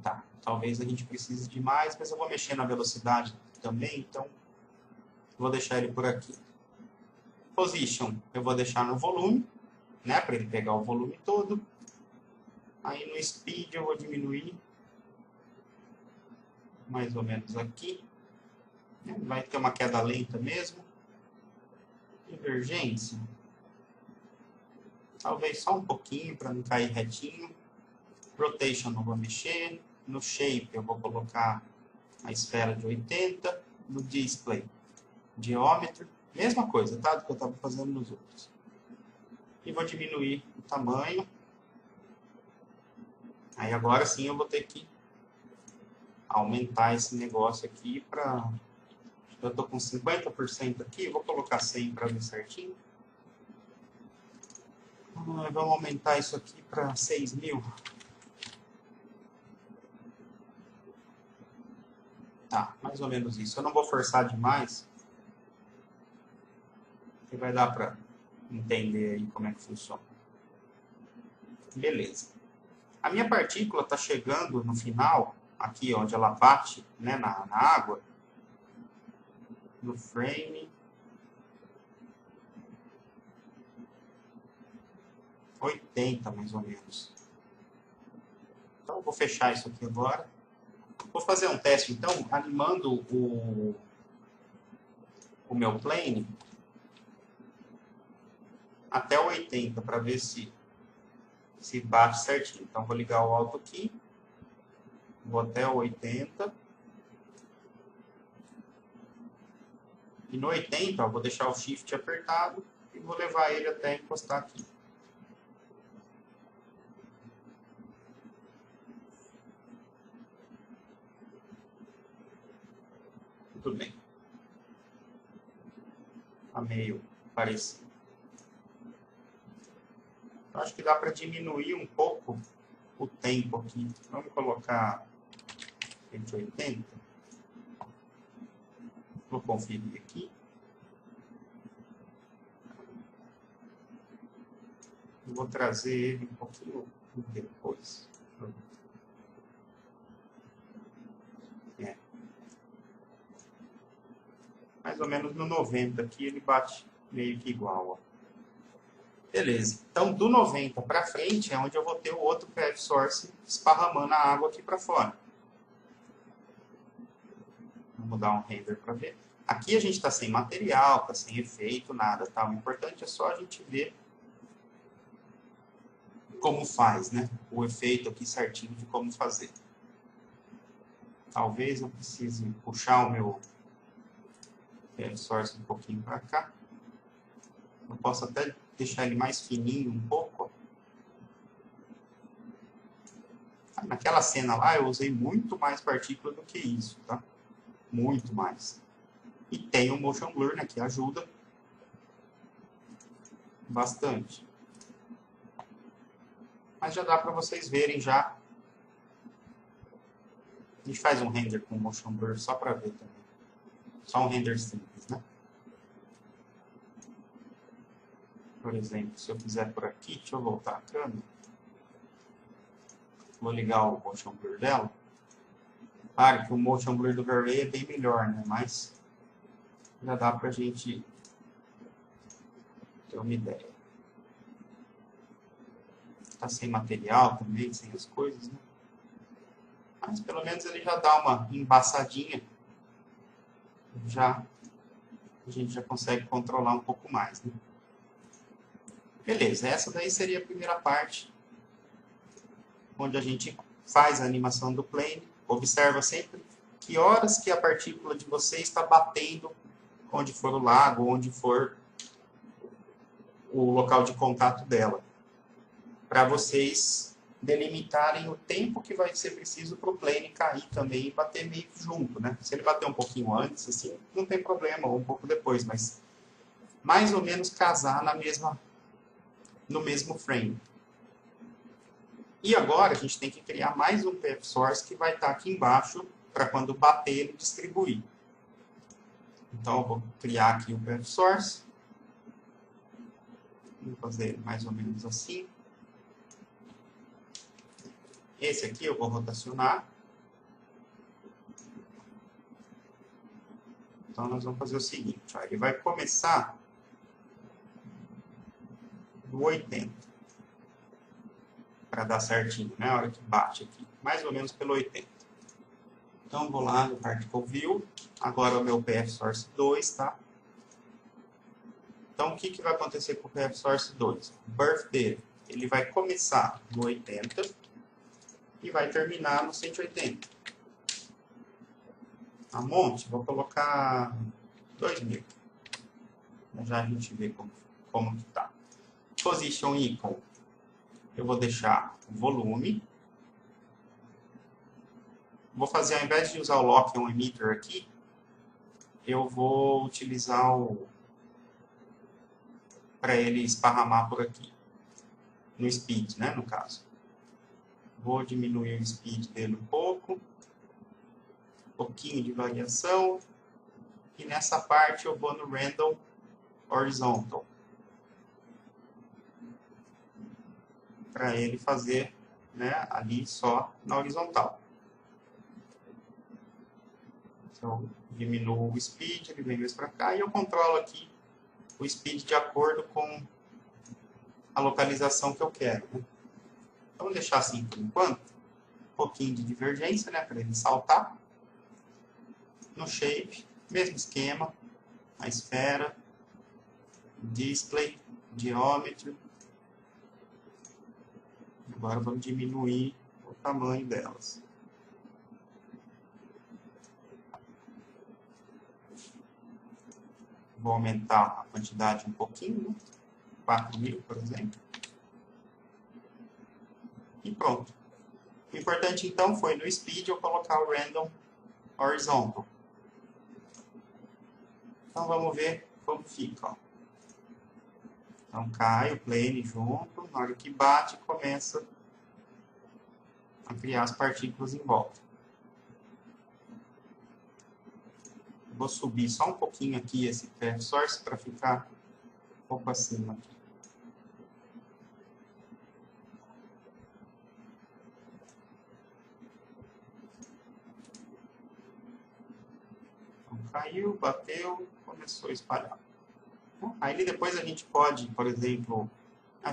Tá. Talvez a gente precise de mais, mas eu vou mexer na velocidade também, então vou deixar ele por aqui. Position, eu vou deixar no volume, né, para ele pegar o volume todo. Aí no speed eu vou diminuir mais ou menos aqui. Vai ter uma queda lenta mesmo. Divergência, talvez só um pouquinho para não cair retinho. Rotation não vou mexer. No shape eu vou colocar a esfera de 80. No display, diâmetro, mesma coisa, tá? Do que eu estava fazendo nos outros. E vou diminuir o tamanho. Aí agora sim eu vou ter que aumentar esse negócio aqui para... Eu estou com 50% aqui, vou colocar 100 para ver certinho. Vamos aumentar isso aqui para 6.000. Tá, mais ou menos isso. Eu não vou forçar demais. Que vai dar para entender aí como é que funciona. Beleza. A minha partícula está chegando no final, aqui onde ela bate, né, na água, no frame 80, mais ou menos. Então, eu vou fechar isso aqui agora. Vou fazer um teste, então, animando o meu plane até o 80, para ver se bate certinho. Então, vou ligar o auto aqui, vou até o 80. E no 80, ó, vou deixar o shift apertado e vou levar ele até encostar aqui. Tudo bem. Está meio parecido. Eu acho que dá para diminuir um pouco o tempo aqui. Vamos colocar 180. Vou conferir aqui. Eu vou trazer ele um pouquinho depois. Mais ou menos no 90 aqui ele bate meio que igual. Ó. Beleza. Então, do 90 para frente é onde eu vou ter o outro path source esparramando a água aqui para fora. Vamos dar um render para ver. Aqui a gente está sem material, está sem efeito, nada. Tá? O importante é só a gente ver como faz, né? O efeito aqui certinho de como fazer. Talvez eu precise puxar o meu source um pouquinho para cá. Eu posso até deixar ele mais fininho um pouco. Naquela cena lá eu usei muito mais partícula do que isso, tá? Muito mais. E tem o Motion Blur, né, que ajuda bastante. Mas já dá para vocês verem já. A gente faz um render com Motion Blur só para ver também. Só um render simples, né? Por exemplo, se eu fizer por aqui, deixa eu voltar a câmera. Vou ligar o Motion Blur dela. Claro que o Motion Blur do Verlay é bem melhor, né? Mas já dá pra gente ter uma ideia. Tá sem material também, sem as coisas, né? Mas pelo menos ele já dá uma embaçadinha. A gente já consegue controlar um pouco mais, né? Beleza, essa daí seria a primeira parte, onde a gente faz a animação do plane. Observa sempre que horas que a partícula de você está batendo onde for o lago, onde for o local de contato dela. Para vocês delimitarem o tempo que vai ser preciso para o plane cair também e bater meio junto, né? Se ele bater um pouquinho antes, assim, não tem problema, ou um pouco depois, mas mais ou menos casar no mesmo frame. E agora a gente tem que criar mais um path source que vai estar aqui embaixo para quando bater ele distribuir. Então eu vou criar aqui o path source. Vou fazer mais ou menos assim. Esse aqui eu vou rotacionar. Então nós vamos fazer o seguinte, ó, ele vai começar do 80. Para dar certinho, né? A hora que bate aqui. Mais ou menos pelo 80. Então, vou lá no Particle View. Agora o meu path source 2, tá? Então, o que vai acontecer com o path source 2? O birth dele, ele vai começar no 80 e vai terminar no 180. A monte, vou colocar 2000. Já a gente vê como que tá. Position icon. Eu vou deixar o volume. Vou fazer, ao invés de usar o lock on emitter aqui, eu vou utilizar para ele esparramar por aqui. No speed, né, no caso. Vou diminuir o speed dele um pouco. Um pouquinho de variação. E nessa parte eu vou no random horizontal. Para ele fazer, né, ali só na horizontal. Então, diminuo o speed, ele vem mais para cá, e eu controlo aqui o speed de acordo com a localização que eu quero. Né? Então, vou deixar assim por enquanto. Um pouquinho de divergência, né, para ele saltar. No shape, mesmo esquema. A esfera, display, geometry. Agora vamos diminuir o tamanho delas. Vou aumentar a quantidade um pouquinho, né? 4000, por exemplo. E pronto. O importante, então, foi no speed eu colocar o random horizontal. Então, vamos ver como fica. Ó. Então, cai o plane junto. Na hora que bate, começa a criar as partículas em volta. Vou subir só um pouquinho aqui esse path source para ficar um pouco acima aqui. Então, caiu, bateu, começou a espalhar. Aí depois a gente pode, por exemplo,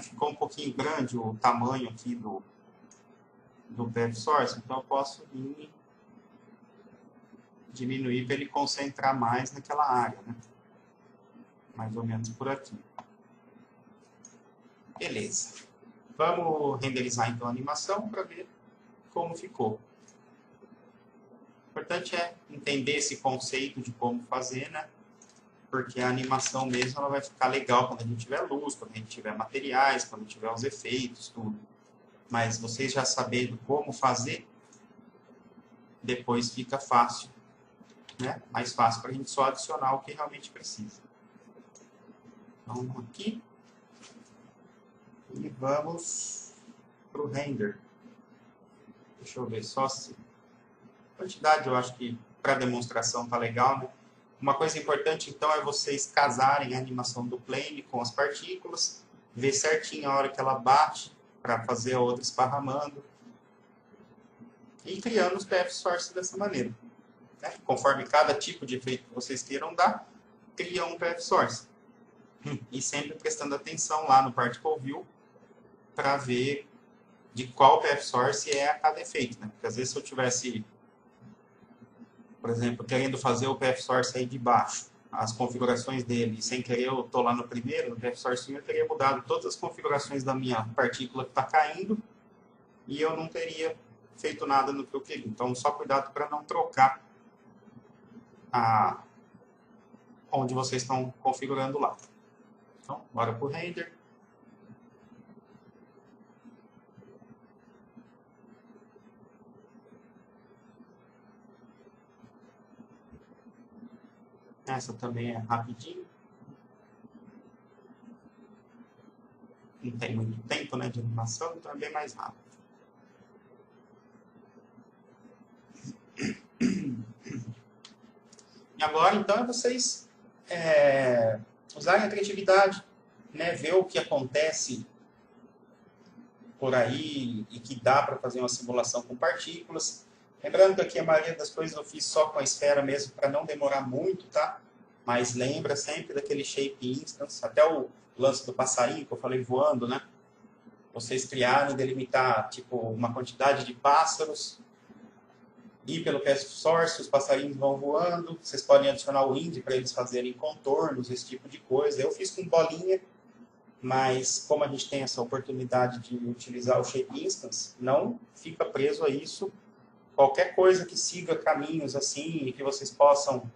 ficou um pouquinho grande o tamanho aqui do path source, então eu posso diminuir para ele concentrar mais naquela área, né? Mais ou menos por aqui. Beleza. Vamos renderizar então a animação para ver como ficou. O importante é entender esse conceito de como fazer, né? Porque a animação mesmo ela vai ficar legal quando a gente tiver luz, quando a gente tiver materiais, quando tiver os efeitos, tudo. Mas vocês já sabendo como fazer, depois fica fácil, né? Mais fácil para a gente só adicionar o que realmente precisa. Vamos aqui e vamos para o render. Deixa eu ver só se... quantidade eu acho que para demonstração tá legal, né? Uma coisa importante, então, é vocês casarem a animação do plane com as partículas, ver certinho a hora que ela bate, para fazer a outra esparramando, e criando os PF Source dessa maneira. Né? Conforme cada tipo de efeito que vocês queiram dar, criam um PF Source. E sempre prestando atenção lá no Particle View, para ver de qual PF Source é a cada efeito. Né? Porque às vezes se eu tivesse... por exemplo, querendo fazer o PF Source aí de baixo, as configurações dele, sem querer eu estou lá no primeiro, no PF Source eu teria mudado todas as configurações da minha partícula que está caindo e eu não teria feito nada no que eu queria. Então, só cuidado para não trocar onde vocês estão configurando lá. Então, bora para o render. Essa também é rapidinho. Não tem muito tempo, né, de animação, então é bem mais rápido. E agora, então, é vocês usarem a criatividade, né, ver o que acontece por aí e que dá para fazer uma simulação com partículas. Lembrando que aqui a maioria das coisas eu fiz só com a esfera mesmo, para não demorar muito, tá? Mas lembra sempre daquele shape instance, até o lance do passarinho que eu falei voando, né? Vocês criarem, delimitar tipo uma quantidade de pássaros, ir pelo PF Source, os passarinhos vão voando, vocês podem adicionar o wind para eles fazerem contornos, esse tipo de coisa. Eu fiz com bolinha, mas como a gente tem essa oportunidade de utilizar o shape instance, não fica preso a isso. Qualquer coisa que siga caminhos assim e que vocês possam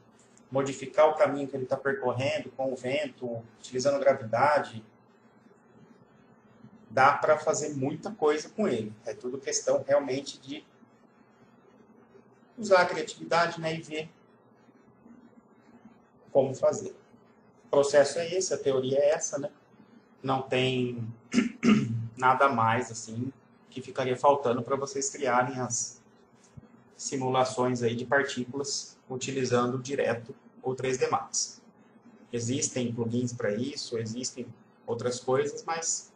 modificar o caminho que ele está percorrendo com o vento, utilizando gravidade, dá para fazer muita coisa com ele. É tudo questão realmente de usar a criatividade, né, e ver como fazer. O processo é esse, a teoria é essa, né? Não tem nada mais assim que ficaria faltando para vocês criarem as simulações aí de partículas utilizando direto o 3D Max. Existem plugins para isso, existem outras coisas, mas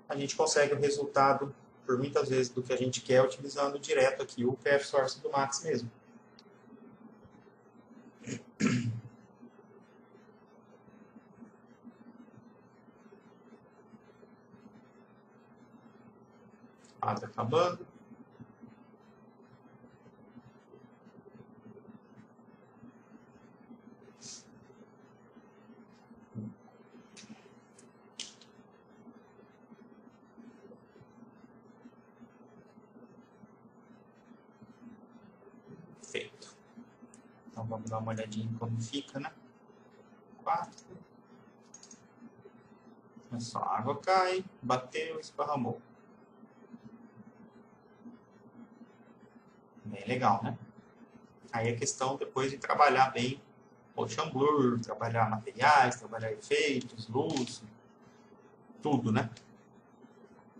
a gente consegue o resultado, por muitas vezes, do que a gente quer utilizando direto aqui o PF Source do Max mesmo. Ah, tá acabando. Feito. Então vamos dar uma olhadinha em como fica, né? 4. É só a água cai, bateu, esparramou. Bem legal, né? Aí a questão depois de trabalhar bem motion blur, trabalhar materiais, trabalhar efeitos, luz, tudo, né?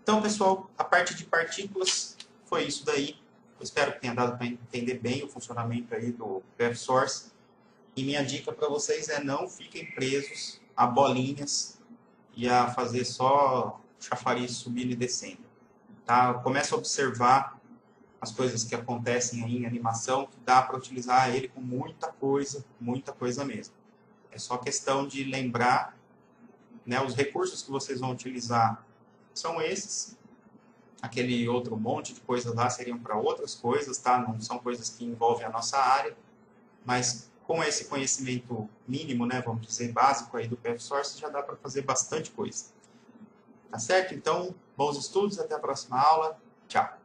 Então, pessoal, a parte de partículas foi isso daí. Eu espero que tenha dado para entender bem o funcionamento aí do PF Source. E minha dica para vocês é não fiquem presos a bolinhas e a fazer só chafariz subindo e descendo. Tá? Começa a observar as coisas que acontecem aí em animação, que dá para utilizar ele com muita coisa mesmo. É só questão de lembrar, né, os recursos que vocês vão utilizar são esses. Aquele outro monte de coisas lá seriam para outras coisas, tá? Não são coisas que envolvem a nossa área, mas com esse conhecimento mínimo, né, vamos dizer, básico aí do PF Source, já dá para fazer bastante coisa. Tá certo? Então, bons estudos, até a próxima aula. Tchau!